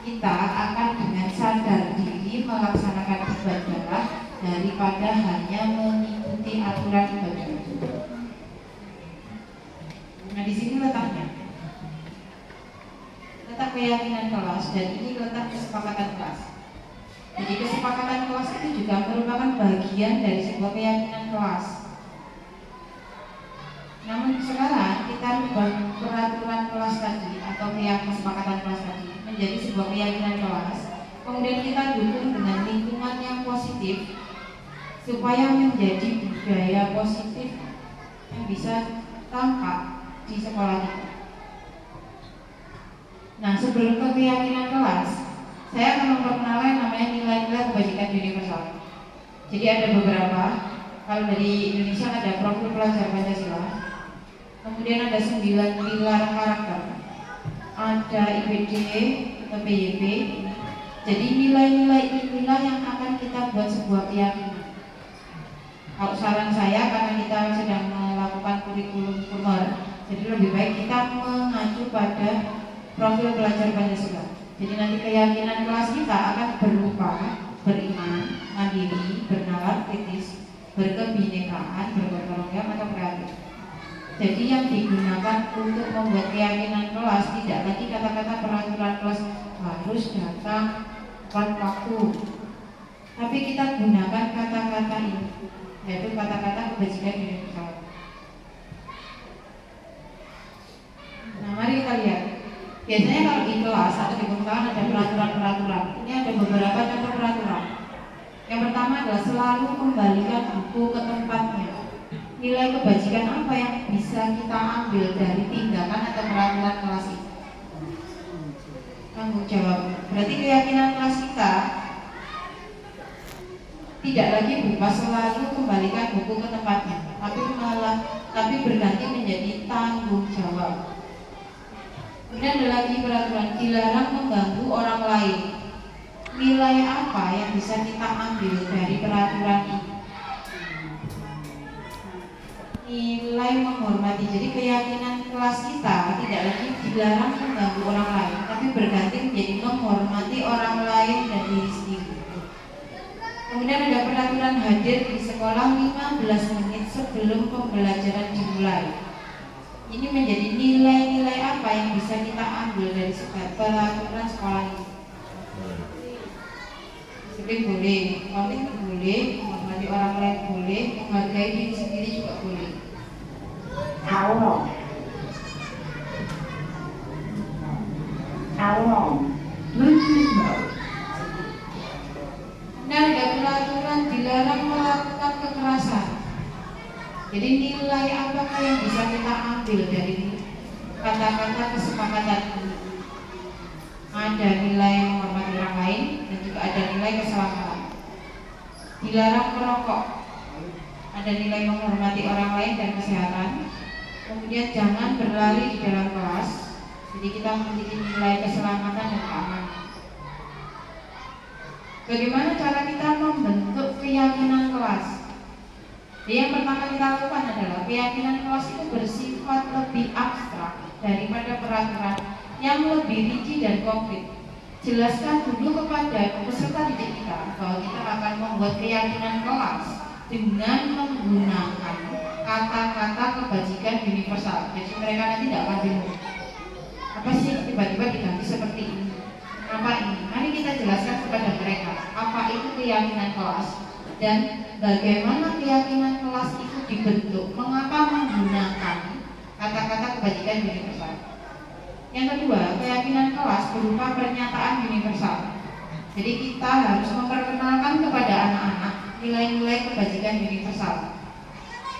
kita akan dengan sadar diri melaksanakan ibadah daripada hanya mengikuti aturan ibadah. Nah, di sini letaknya, letak keyakinan kelas, dan ini letak kesepakatan kelas. Jadi kesepakatan kelas itu juga merupakan bagian dari sebuah keyakinan kelas. Namun sekarang kita rubah peraturan kelas tadi atau kesepakatan kelas tadi menjadi sebuah keyakinan kelas. Kemudian kita dukung dengan lingkungan yang positif supaya menjadi budaya positif yang bisa tampak di sekolah kita. Nah, sebelum ke keyakinan kelas, saya akan memperkenalkan namanya nilai-nilai kebajikan universal. Jadi ada beberapa. Kalau dari Indonesia ada profil pelajar Pancasila, kemudian ada 9 pilar karakter, ada IPD atau PYP. Jadi nilai-nilai inilah yang akan kita buat sebuah keyakinan. Kalau saran saya, karena kita sedang melakukan kurikulum kurmer, jadi lebih baik kita mengacu pada profil pelajar Pancasila. Jadi nanti keyakinan kelas kita akan berupa beriman, mandiri, bernalar kritis, berkebinekaan, bergotong royong atau kreatif. Jadi yang digunakan untuk membuat keyakinan kelas tidak lagi kata-kata peraturan kelas harus datang tepat waktu, tapi kita gunakan kata-kata ini, yaitu kata-kata kebajikan universal. Biasanya kalau di kelas atau di perpustakaan ada peraturan-peraturan. Ini ada beberapa contoh peraturan. Yang pertama adalah selalu kembalikan buku ke tempatnya. Nilai kebajikan apa yang bisa kita ambil dari tindakan atau peraturan kelas ini? Tanggung jawab. Berarti keyakinan kelas kita tidak lagi berupa selalu kembalikan buku ke tempatnya, tapi berganti menjadi tanggung jawab. Kemudian ada lagi peraturan dilarang mengganggu orang lain. Nilai apa yang bisa kita ambil dari peraturan ini? Nilai menghormati. Jadi keyakinan kelas kita tidak lagi dilarang mengganggu orang lain, tapi berganti menjadi menghormati orang lain dan diri sendiri. Kemudian ada peraturan hadir di sekolah 15 menit sebelum pembelajaran dimulai. Ini menjadi nilai-nilai apa yang bisa kita ambil dari peraturan sekolah ini? Disiplin boleh, konflik boleh, menghormati orang lain boleh, menghargai diri sendiri juga boleh. How long? Bluetooth mode. Nah, ada peraturan dilarang melakukan kekerasan. Jadi nilai apakah yang bisa kita ambil dari kata-kata kesepakatan ini? Ada nilai menghormati orang lain dan juga ada nilai keselamatan. Dilarang merokok. Ada nilai menghormati orang lain dan kesehatan. Kemudian jangan berlari di dalam kelas. Jadi kita memiliki nilai keselamatan dan keamanan. Bagaimana cara kita membentuk keyakinan kelas? Yang pertama kita lakukan adalah keyakinan kelas itu bersifat lebih abstrak daripada peraturan yang lebih rinci dan konkret. Jelaskan dulu kepada peserta didik kita bahwa kita akan membuat keyakinan kelas dengan menggunakan kata-kata kebajikan universal. Jadi mereka nanti tidak akan bingung. Apa sih tiba-tiba diganti seperti ini? Apa ini? Mari kita jelaskan kepada mereka apa itu keyakinan kelas dan bagaimana keyakinan kelas itu dibentuk, mengapa menggunakan kata-kata kebajikan universal. Yang kedua, keyakinan kelas berupa pernyataan universal. Jadi kita harus memperkenalkan kepada anak-anak nilai-nilai kebajikan universal.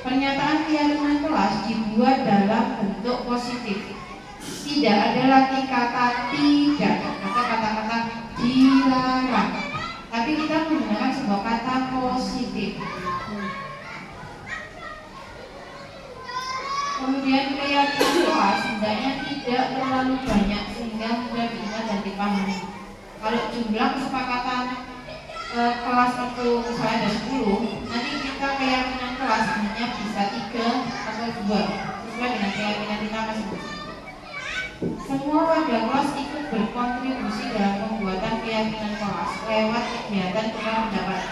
Pernyataan keyakinan kelas dibuat dalam bentuk positif. Tidak ada lagi kata tidak atau kata-kata dilarang, tapi kita menggunakan sebuah kata positif. Kemudian keyakinan kelas hendaknya tidak terlalu banyak sehingga mudah diingat dan dipahami. Kalau jumlah kesepakatan kelas itu misalnya ada 10, nanti kita keyakinan kelas hanya bisa 3 atau 2 sesuai dengan keyakinan kita masing-masing. Semua warga kelas ikut berkontribusi dalam pembuatan keyakinan kelas lewat kegiatan tukar pendapat.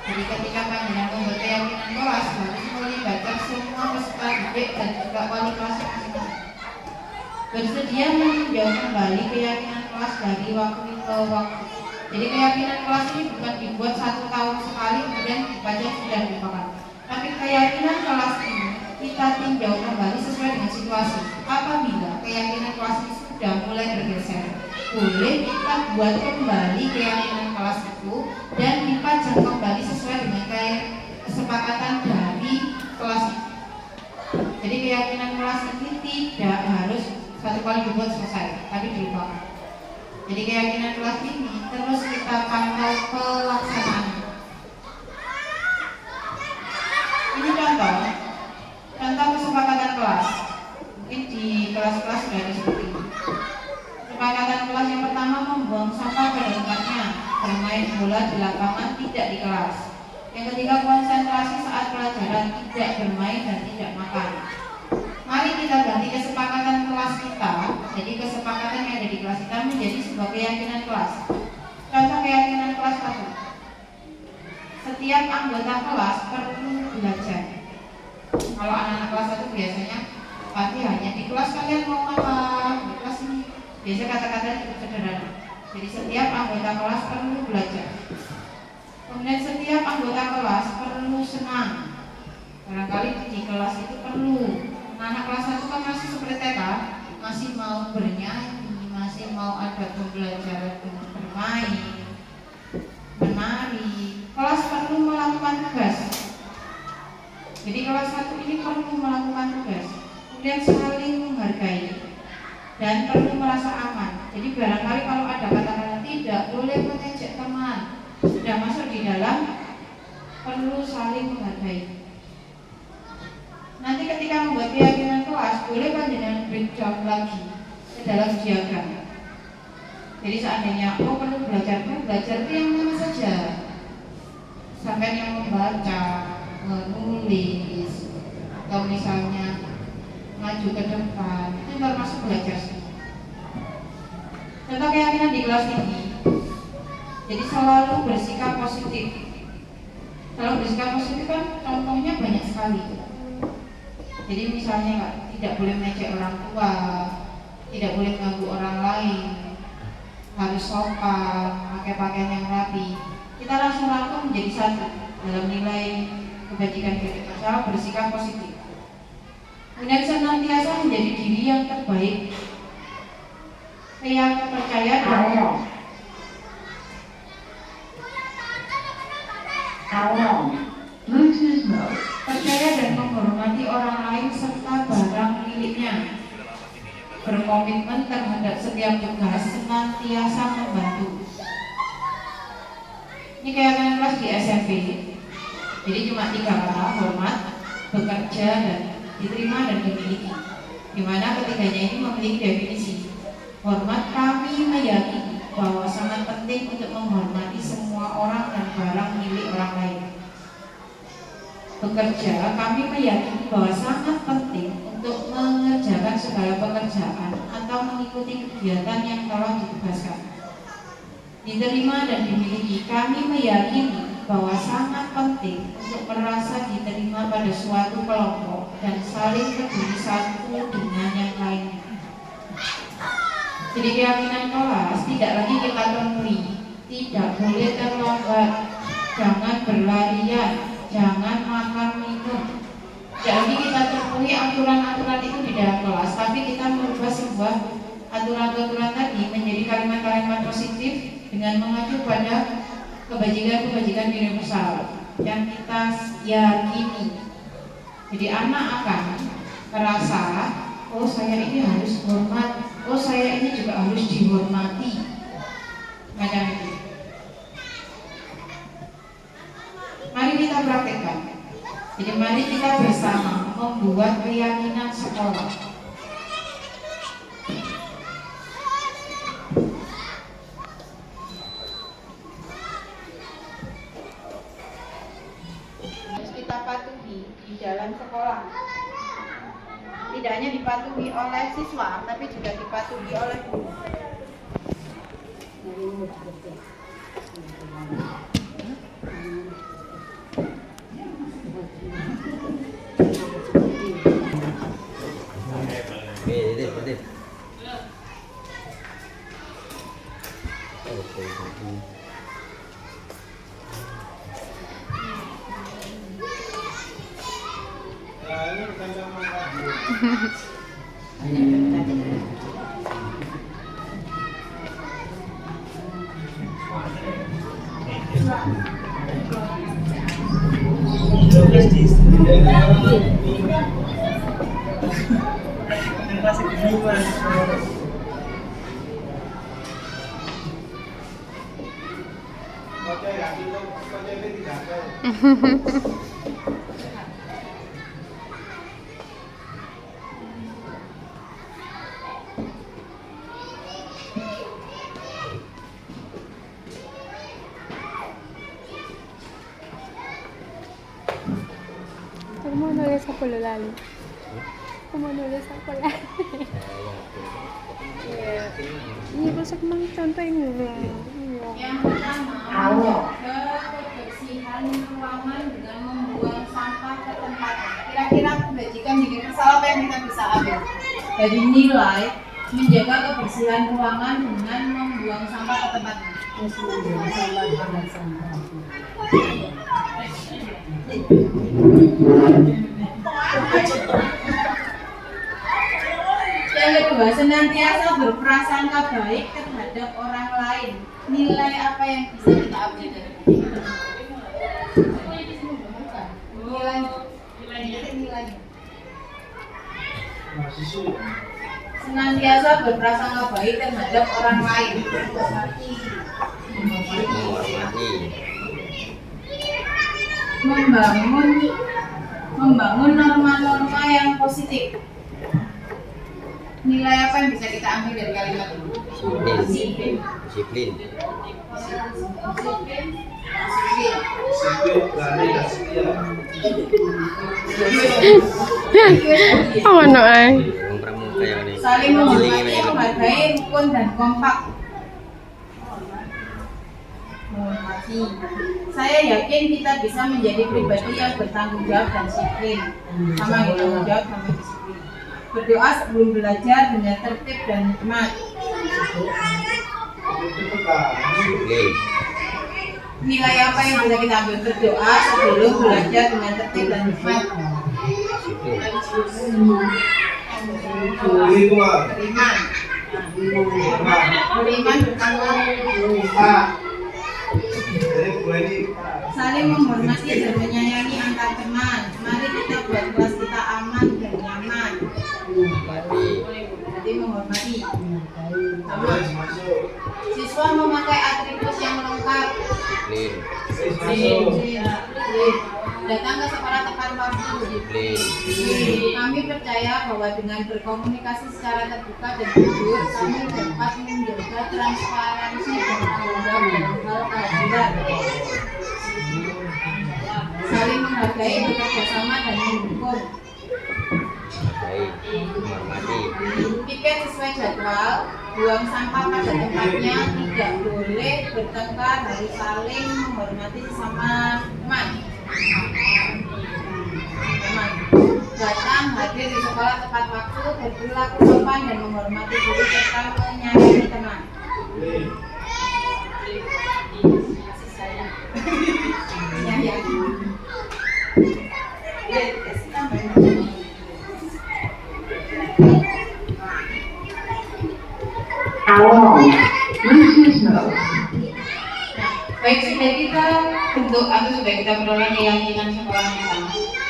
Jadi ketika panjenengan membuat keyakinan kelas harus melibatkan semua peserta didik dan juga wali kelas masing-masing. Bersedia meninjau kembali keyakinan kelas dari waktu ke waktu. Jadi keyakinan kelas ini bukan dibuat 1 tahun sekali kemudian dibaca sudah dilupakan. Tapi keyakinan kelas ini kita tinjau kembali sesuai dengan situasi. Apabila keyakinan kelas ini sudah mulai bergeser, boleh kita buat kembali keyakinan kelas itu dan dipajang kembali sesuai dengan kesepakatan dari kelas itu. Jadi keyakinan kelas ini tidak harus 1 kali dibuat selesai, tapi dilupakan. Jadi keyakinan kelas ini terus kita pantau pelaksanaannya. Ini contoh kesepakatan kelas. Mungkin di kelas-kelas sudah ada seperti ini. Kesepakatan kelas yang pertama, membuang sampah pada tempatnya, bermain bola di lapangan, tidak di kelas. Yang ketiga, konsentrasi saat pelajaran, tidak bermain dan tidak makan. Mari kita ganti kesepakatan kelas kita. Jadi kesepakatan yang ada di kelas kita menjadi sebuah keyakinan kelas. Contoh keyakinan kelas 1. Setiap anggota kelas perlu belajar. Kalau anak-anak kelas 1 biasanya pasti hanya di kelas kalian mau apa? Di kelas ini biasa kata-katanya cukup sederhana. Jadi setiap anggota kelas perlu belajar. Kemudian setiap anggota kelas perlu senang. Barangkali di kelas itu perlu. Anak kelas 1 kan masih seperti TK, masih mau bernyanyi, masih mau ada pembelajaran bermain, menari, kelas perlu melakukan tugas. Jadi kelas 1 ini perlu melakukan tugas, kemudian saling menghargai dan perlu merasa aman. Jadi barangkali kalau ada kata-kata tidak boleh mengejek teman, sudah masuk di dalam perlu saling menghargai. Nanti ketika membuat keyakinan kelas, boleh panjenengan breakdown lagi ke dalam diagram. Jadi seandainya perlu belajar itu yang mana saja, sampai yang membaca, menulis, atau misalnya maju ke depan, itu termasuk belajar. Contoh keyakinan di kelas ini, jadi selalu bersikap positif. Kalau bersikap positif kan contohnya banyak sekali. Jadi misalnya tidak boleh mengejek orang tua, tidak boleh mengganggu orang lain, harus sopan, pakai pakaian yang rapi. Kita langsung rangkum menjadi satu dalam nilai kebajikan diri kita, bersikap positif. Kemudian senantiasa menjadi diri yang terbaik, yang percaya percaya dan menghormati orang lain serta barang miliknya, berkomitmen terhadap setiap tugas, senantiasa membantu. Ini keyakinan kelas di SMP. Jadi cuma 3 kata: hormat, bekerja, dan diterima dan dimiliki. Dimana ketiganya ini memiliki definisi. Hormat, kami meyakini bahwa sangat penting untuk menghormati semua orang dan barang milik orang lain. Bekerja, kami meyakini bahwa sangat penting untuk mengerjakan segala pekerjaan atau mengikuti kegiatan yang telah ditugaskan. Diterima dan dimiliki, kami meyakini bahwa sangat penting untuk merasa diterima pada suatu kelompok dan saling peduli satu dengan yang lainnya. Jadi keyakinan kelas tidak lagi kita temui, tidak boleh terlambat, jangan berlarian, jangan makan minum. Jadi kita temui aturan-aturan itu di dalam kelas, tapi kita merubah sebuah aturan-aturan tadi menjadi kalimat-kalimat positif dengan mengacu pada kebajikan-kebajikan universal yang kita yakini. Jadi anak akan merasa, oh saya ini harus hormat, oh saya ini juga harus dihormati, macam itu. Mari kita praktekkan. Jadi mari kita bersama membuat keyakinan sekolah. Harus kita patuhi di dalam sekolah. Tidak hanya dipatuhi oleh siswa, tapi juga dipatuhi oleh guru. Kamu nulis apa lo lalu? Kamu nulis apa lalu? Iya. Ini besok mang contohin dulu. Yang pertama, kebersihan ruangan dengan membuang sampah ke tempatnya. Kira-kira kebajikan universal apa yang kita bisa ambil dari nilai menjaga kebersihan ruangan dengan membuang sampah ke tempatnya? Yang kedua, senantiasa berprasangka baik terhadap orang lain. Nilai apa yang bisa kita ambil dari ini? Nilai. Senantiasa berprasangka baik terhadap orang lain. Membangun norma-norma yang positif. Nilai apa yang bisa kita ambil dari kalimat ini? Disiplin. Apa no ay? Saling menghormati, menghargai, rukun dan kompak. Menghormati. Saya yakin kita bisa menjadi pribadi yang bertanggung jawab dan disiplin. Sama bertanggung jawab sama disiplin. Berdoa sebelum belajar dengan tertib dan hikmat. Nilai apa yang bisa kita ambil? Berdoa sebelum belajar dengan tertib dan hikmat. Beriman bertanggung jawab. Saling menghormati dan menyayangi antar teman. Mari kita buat kelas kita aman dan nyaman. Jadi menghormati. Siswa memakai atribut yang lengkap. Datang ke sekolah tepat waktu. Kami percaya bahwa dengan berkomunikasi secara terbuka dan jujur, kami dapat menjaga transparansi dan tanggung jawab dalam hal kehadiran. Saling menghargai, bekerja sama dan mendukung. Piket sesuai jadwal, buang sampah pada tempatnya, tidak boleh bertengkar, harus saling menghormati sesama teman. Datang hadir di sekolah tepat waktu, berperilaku sopan dan menghormati guru serta menyayangi teman. Baik, sudah kita bentuk atau sudah kita peroleh keyakinan sekolah kita.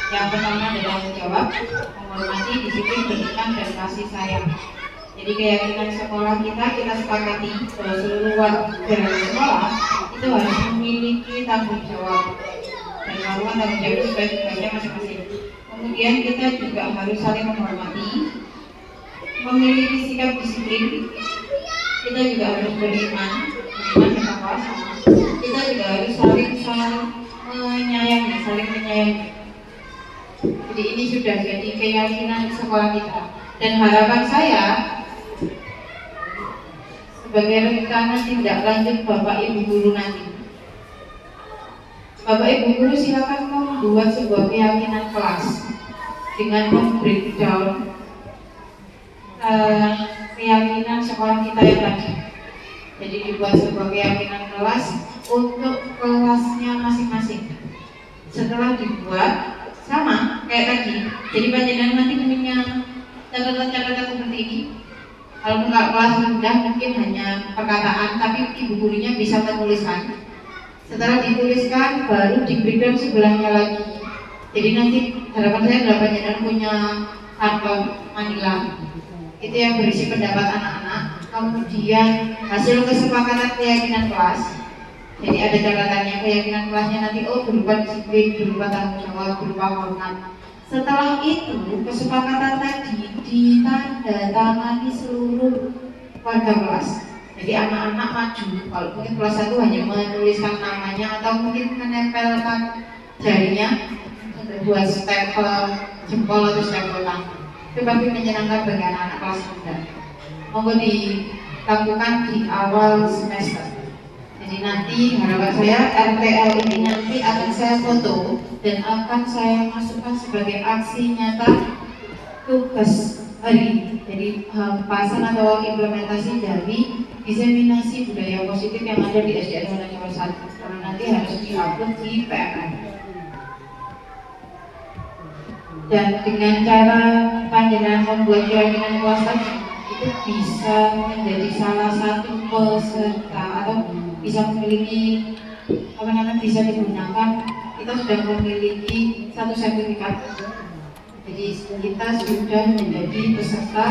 Yang pertama adalah menjawab, menghormati, disiplin, beriman, dan kasih sayang. Jadi keyakinan sekolah kita sepakati bahwa seluruh warga sekolah itu harus memiliki tanggung jawab dan melakukan tanggung jawab sesuai tugasnya masing-masing. Kemudian kita juga harus saling menghormati, memiliki sikap disiplin. Kita juga harus beriman dan takwa. Kita juga harus saling menyayangi. Jadi ini sudah jadi keyakinan sekolah kita. Dan harapan saya sebagai rencana tindak lanjut Bapak Ibu Guru nanti, Bapak Ibu Guru silakan membuat sebuah keyakinan kelas dengan membreakdown keyakinan sekolah kita yang tadi. Jadi dibuat sebuah keyakinan kelas untuk kelasnya masing-masing. Setelah dibuat sama kayak tadi, jadi panjenengan nanti punya catatan-catatan seperti ini. Kalau enggak kelas rendah mungkin hanya perkataan, tapi ibu gurunya bisa menuliskan. Setelah dituliskan baru di breakdown sebelahnya lagi. Jadi nanti harapan saya adalah panjenengan punya karton manila. Itu yang berisi pendapat anak-anak, kemudian hasil kesepakatan keyakinan kelas. Jadi ada catatannya, keyakinan kelasnya nanti berupa disiplin, berupa tanggung jawab, berupa hormat. Setelah itu kesepakatan tadi ditandatangani seluruh warga kelas. Jadi anak-anak maju, kalau mungkin kelas 1 hanya menuliskan namanya atau mungkin menempelkan jarinya untuk buat stempel jempol atau stempel tangan. Itu pasti menyenangkan bagi anak-anak kelas rendah. Monggo dilakukan di awal semester. Jadi nanti harapan saya RTL ini nanti akan saya foto dan akan saya masukkan sebagai aksi nyata tugas hari ini. Jadi pasan atau implementasi dari diseminasi budaya positif yang ada di SDN Wonocolo 1. Karena nanti harus diupload di PMR. Dan dengan cara panjenengan membuat keyakinan kelas tadi, itu bisa menjadi salah satu peserta atau bisa memiliki bisa digunakan, kita sudah memiliki satu sertifikat. Jadi kita sudah menjadi peserta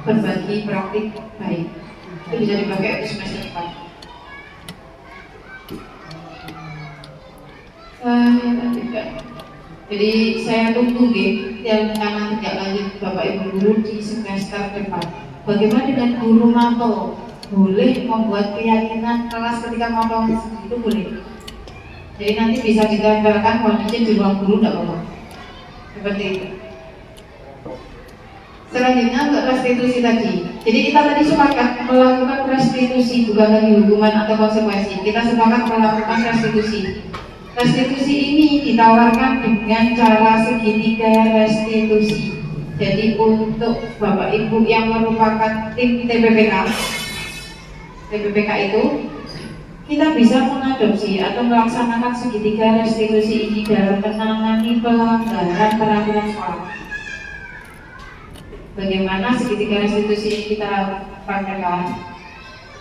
berbagi praktik baik. Itu bisa dipakai untuk semester 4. Jadi saya tunggu yang karena tidak lagi Bapak Ibu guru di semester depan. Bagaimana dengan guru mantau? Boleh membuat keyakinan kelas ketika mantau itu boleh. Jadi nanti bisa kita tempelkan kondisi di ruang guru, tidak apa-apa. Seperti itu. Selanjutnya untuk restitusi tadi. Jadi kita tadi sepakat melakukan restitusi, bukan lagi hukuman atau konsekuensi. Kita sepakat melakukan restitusi. Restitusi ini ditawarkan dengan cara segitiga restitusi. Jadi untuk Bapak Ibu yang merupakan tim TPPK itu, kita bisa mengadopsi atau melaksanakan segitiga restitusi ini dalam menangani pelanggaran peraturan sekolah. Bagaimana segitiga restitusi ini kita praktekkan?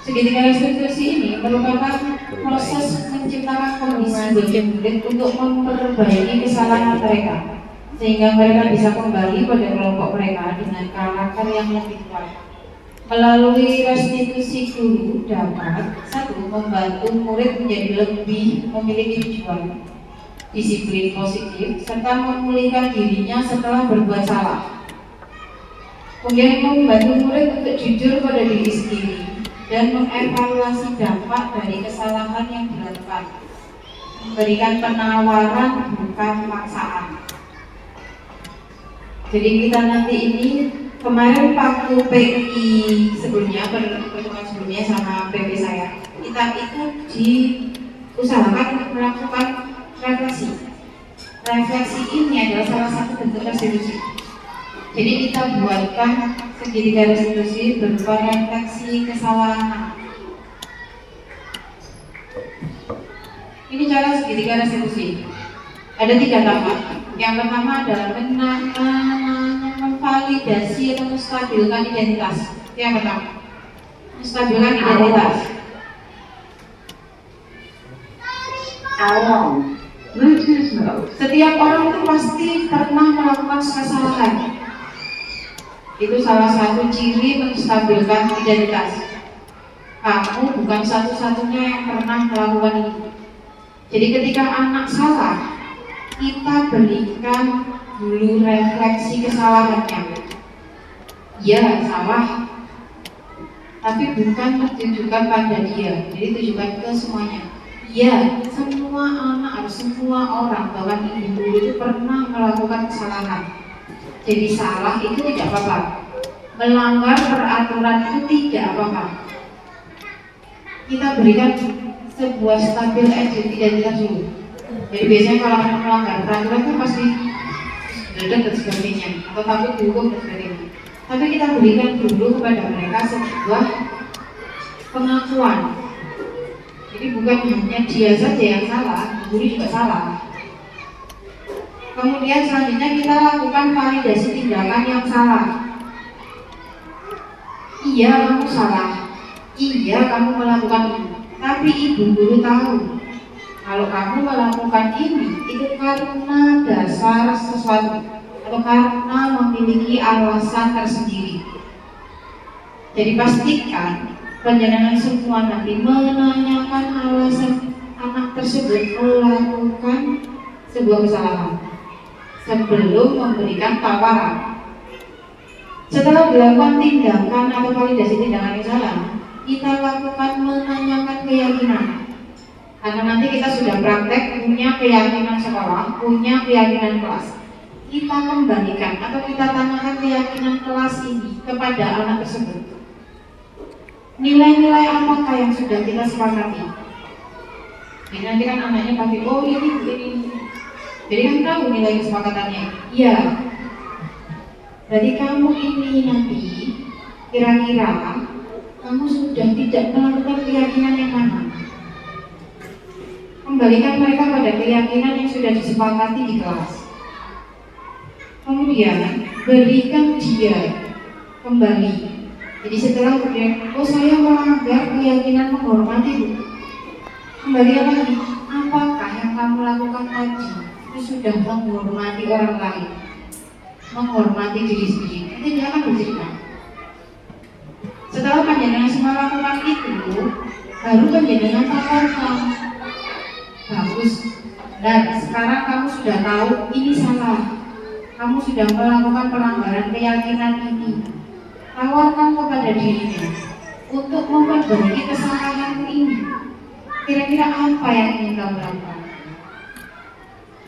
Segitiga restitusi ini merupakan proses menciptakan kondisi bagi murid untuk memperbaiki kesalahan mereka, sehingga mereka bisa kembali pada kelompok mereka dengan karakter yang lebih kuat. Melalui restitusi guru dapat satu, membantu murid menjadi lebih memiliki tujuan, disiplin positif, serta memulihkan dirinya setelah berbuat salah. Kemudian membantu murid untuk jujur pada diri sendiri dan mengevaluasi dampak dari kesalahan yang dilakukan, memberikan penawaran bukan paksaan. Jadi kita nanti ini kemarin waktu PI sebelumnya, pertemuan sebelumnya sama PP saya, kita itu diusahakan untuk melakukan refleksi. Refleksi ini adalah salah satu bentuk restitusi. Jadi kita buatkan segitiga restitusi berupa refleksi kesalahan. Ini cara segitiga restitusi. Ada 3 tahap. Yang pertama adalah memvalidasi atau menstabilkan identitas. Itu yang pertama. Menstabilkan identitas. Along. Bluetooth mode. Setiap orang itu pasti pernah melakukan kesalahan. Itu salah satu ciri menstabilkan identitas. Kamu bukan satu-satunya yang pernah melakukan itu. Jadi ketika anak salah, kita berikan dulu refleksi kesalahannya. Ya salah, tapi bukan ditujukan pada dia. Jadi tujukan ke semuanya. Ya, semua anak, semua orang, bahkan ibu guru itu pernah melakukan kesalahan. Jadi salah itu tidak apa-apa, melanggar peraturan itu tidak apa-apa. Kita berikan sebuah stabil identitas dulu. Jadi biasanya kalau anak melanggar peraturan itu pasti dedet dan sebagainya, atau takut dihukum dan sebagainya. Tapi kita berikan dulu kepada mereka sebuah pengakuan. Jadi bukan hanya dia saja yang salah, guru juga salah. Kemudian selanjutnya kita lakukan validasi tindakan yang salah. Iya, kamu salah. Iya, kamu melakukan ini. Tapi ibu guru tahu kalau kamu melakukan ini itu karena dasar sesuatu atau karena memiliki alasan tersendiri. Jadi pastikan panjenengan semua nanti menanyakan alasan anak tersebut melakukan sebuah kesalahan sebelum memberikan tawaran. Setelah dilakukan tindakan atau validasi tindakan yang salah, kita lakukan menanyakan keyakinan. Karena nanti kita sudah praktek punya keyakinan sekolah, punya keyakinan kelas. Kita kembalikan atau kita tanyakan keyakinan kelas ini kepada anak tersebut. Nilai-nilai apakah yang sudah kita sepakati? Jadi nanti kan anaknya pasti, oh ini. Jadi kan tahu nilai kesepakatannya. Iya. Jadi kamu ini nanti kira-kira kamu sudah tidak melakukan keyakinan yang mana? Kembalikan mereka pada keyakinan yang sudah disepakati di kelas. Kemudian berikan dia kembali Jadi setelah kemudian, oh saya melanggar keyakinan menghormati Bu. Kembali lagi, apakah yang kamu lakukan tadi itu sudah menghormati orang lain, menghormati diri sendiri? Nanti dia akan bercerita. Setelah panjenengan semua lakukan itu, baru panjenengan tawarkan. Bagus. Dan sekarang kamu sudah tahu ini salah. Kamu sudah melakukan pelanggaran keyakinan ini. Tawarkan kepada dirinya untuk memperbaiki kesalahan ini. Kira-kira apa yang ingin kamu lakukan?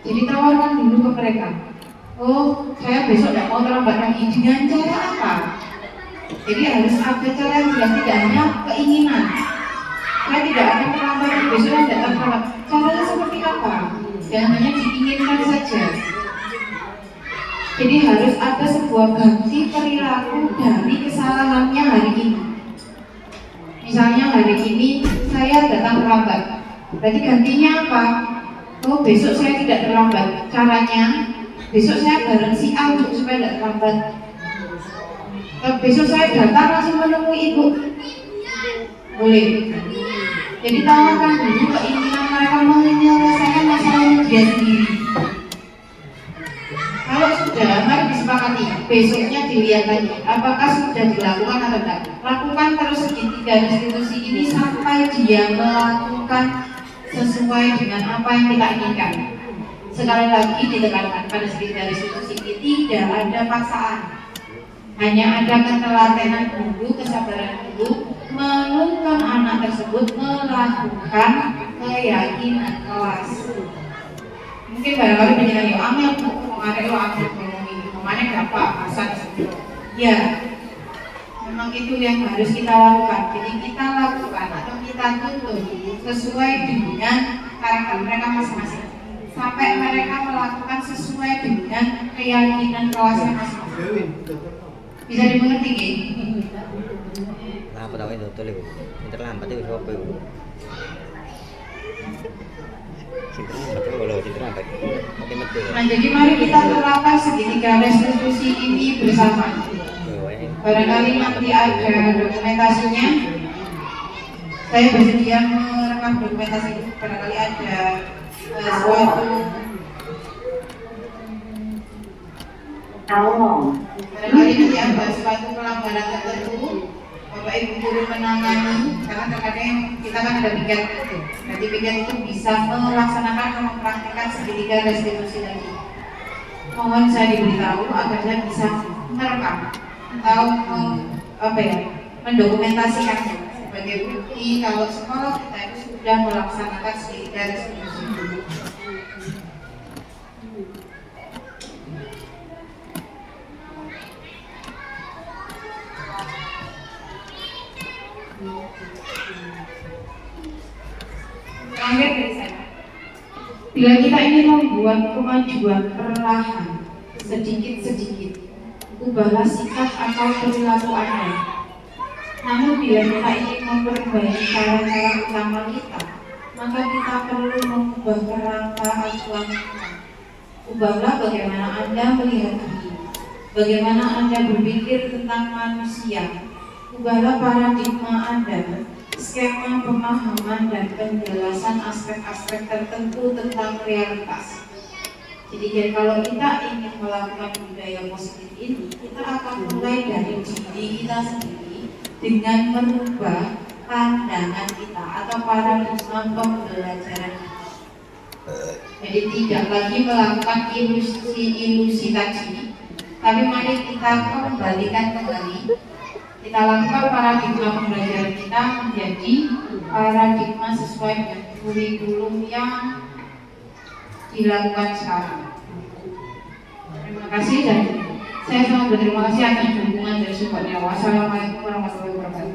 Jadi tawarkan dulu ke mereka. Oh, saya besok tidak mau terlambat lagi. Dengan cara apa? Jadi harus ada cara yang jelas, tidak hanya keinginan. Saya tidak akan terlambat, besok saya tidak terlambat. Caranya seperti apa? Jangan hanya diinginkan saja. Jadi harus ada sebuah ganti perilaku dari kesalahannya hari ini. Misalnya hari ini saya datang terlambat. Berarti gantinya apa? Oh, besok saya tidak terlambat. Caranya besok saya bareng si A supaya tidak terlambat. Besok saya datang langsung menemui ibu. Boleh. Jadi tawarkan dulu keinginan mereka menyelesaikan masalahnya dia sendiri. Kalau sudah, mari disepakati. Besoknya dilihat lagi, apakah sudah dilakukan atau tidak. Lakukan terus segitiga restitusi ini sampai dia melakukan sesuai dengan apa yang kita inginkan. Sekali lagi ditekankan pada segitiga restitusi ini tidak ada paksaan. Hanya ada ketelatenan dulu, kesabaran dulu, menuntun anak tersebut melakukan keyakinan kelas. Mungkin barangkali penjelasan yo amel Bu, mengarek lo amel ngomong kemana dapat asal tersebut. Ya, memang itu yang harus kita lakukan. Jadi kita lakukan atau kita tuntun sesuai dengan karakter mereka masing-masing. Sampai mereka melakukan sesuai dengan keyakinan kelasnya masing-masing. Bisa dimengerti nggih? Nah, apa tahu itu tuh lho. Terlambat itu apa itu? Nah, jadi mari kita terapkan segitiga restitusi ini bersama. Barangkali nanti ada dokumentasinya. Saya bersedia merekam dokumentasi itu. Barangkali ada suatu barangkali nanti ada suatu pelanggaran tertentu, Bapak Ibu guru menangani, karena terkadang kita kan ada piket itu. Nanti piket itu bisa melaksanakan atau mempraktikkan segitiga restitusi lagi. Mohon saya diberitahu agar saya bisa merekam atau mendokumentasikan sebagai bukti kalau sekolah kita itu sudah melaksanakan segitiga restitusi. Terakhir dari saya, bila kita ingin membuat kemajuan perlahan, sedikit-sedikit, ubahlah sikap atau perilaku Anda. Namun bila kita ingin memperbaiki cara-cara utama kita, maka kita perlu mengubah kerangka acuan kita. Ubahlah bagaimana Anda melihat diri, bagaimana Anda berpikir tentang manusia. Ubahlah paradigma Anda, skema pemahaman dan penjelasan aspek-aspek tertentu tentang realitas. Jadi kalau kita ingin melakukan budaya positif ini, kita akan mulai dari diri kita sendiri dengan merubah pandangan kita atau paradigma pembelajaran kita. Jadi tidak lagi melakukan ilusi tadi, tapi mari kita kembalikan kembali. Kita lakukan paradigma pembelajaran kita menjadi paradigma sesuai dengan kurikulum yang dilakukan sekarang. Terima kasih dan saya sangat berterima kasih atas dukungan dari supportnya. Wassalamualaikum warahmatullahi wabarakatuh.